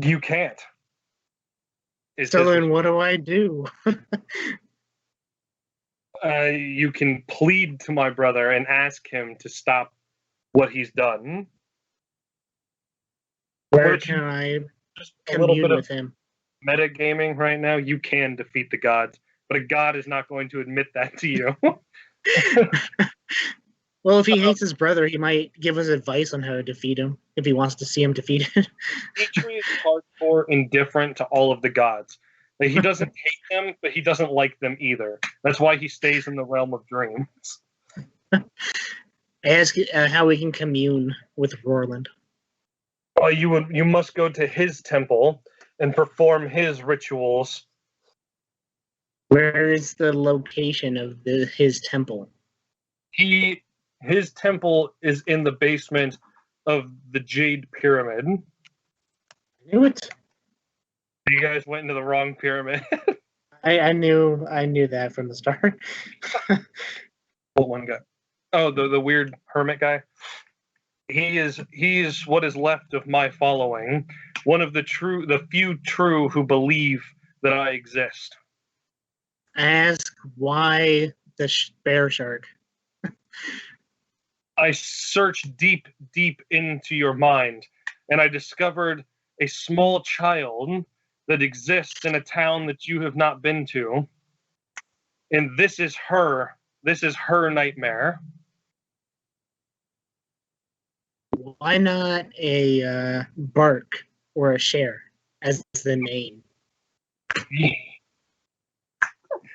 You can't. So then what do I do? You can plead to my brother and ask him to stop what he's done. Where can I just a little bit with him? Metagaming right now, you can defeat the gods, but a god is not going to admit that to you. Well, if he hates his brother, he might give us advice on how to defeat him if he wants to see him defeated. Dimitri is hardcore indifferent to all of the gods. Like, he doesn't hate them, but he doesn't like them either. That's why he stays in the realm of dreams. I ask how we can commune with Rorland. Well, you must go to his temple and perform his rituals. Where is the location of his temple? His temple is in the basement of the Jade Pyramid. I knew it. You guys went into the wrong pyramid. I knew that from the start. What one guy? Oh, the weird hermit guy. He is what is left of my following. One of the few true who believe that I exist. Ask why the bear shark. I searched deep, deep into your mind, and I discovered a small child that exists in a town that you have not been to. And this is her nightmare. Why not a bark or a share as the name?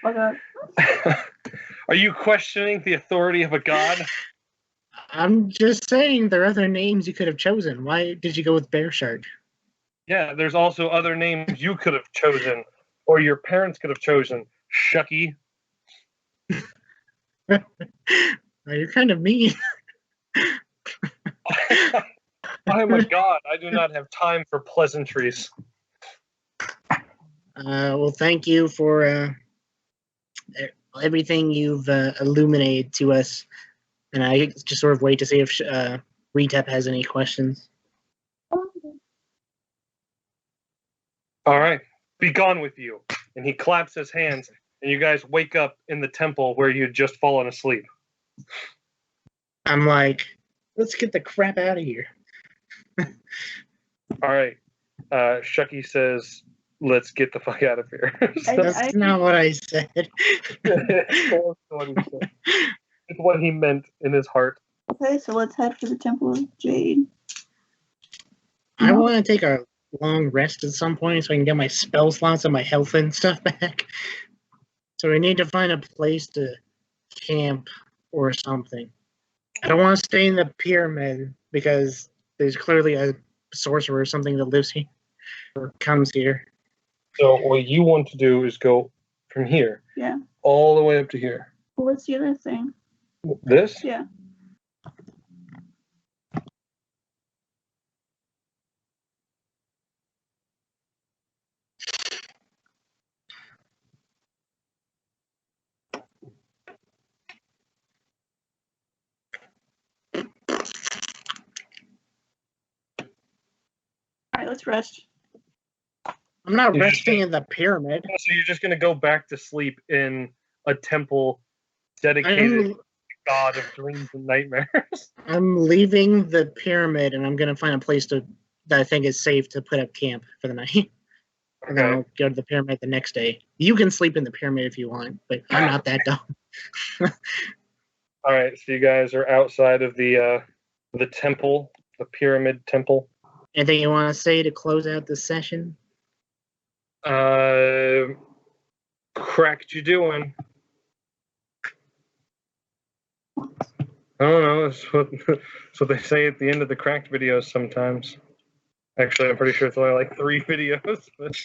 Are you questioning the authority of a god? I'm just saying there are other names you could have chosen. Why did you go with bear shark? Yeah, there's also other names you could have chosen, or your parents could have chosen. Shucky. You're kind of mean. I'm a god. I do not have time for pleasantries. Well, thank you for everything you've illuminated to us. And I just sort of wait to see if Retep has any questions. All right, be gone with you. And he claps his hands, and you guys wake up in the temple where you'd just fallen asleep. I'm like, let's get the crap out of here. All right. Shucky says, let's get the fuck out of here. That's not what I said. It's what he meant in his heart. Okay, so let's head for the Temple of Jade. I want to take a long rest at some point so I can get my spell slots and my health and stuff back. So we need to find a place to camp or something. I don't want to stay in the pyramid because there's clearly a sorcerer or something that lives here or comes here. So what you want to do is go from here, all the way up to here. Well, what's the other thing? This? Yeah. All right, let's rest. I'm not resting in the pyramid. So you're just going to go back to sleep in a temple dedicated to the god of dreams and nightmares? I'm leaving the pyramid and I'm going to find a place that I think is safe to put up camp for the night. And then I'll go to the pyramid the next day. You can sleep in the pyramid if you want, but I'm not that dumb. All right, so you guys are outside of the temple, the pyramid temple. Anything you want to say to close out this session? Cracked you doing? I don't know. That's what they say at the end of the cracked videos sometimes. Actually, I'm pretty sure it's only like 3 videos. But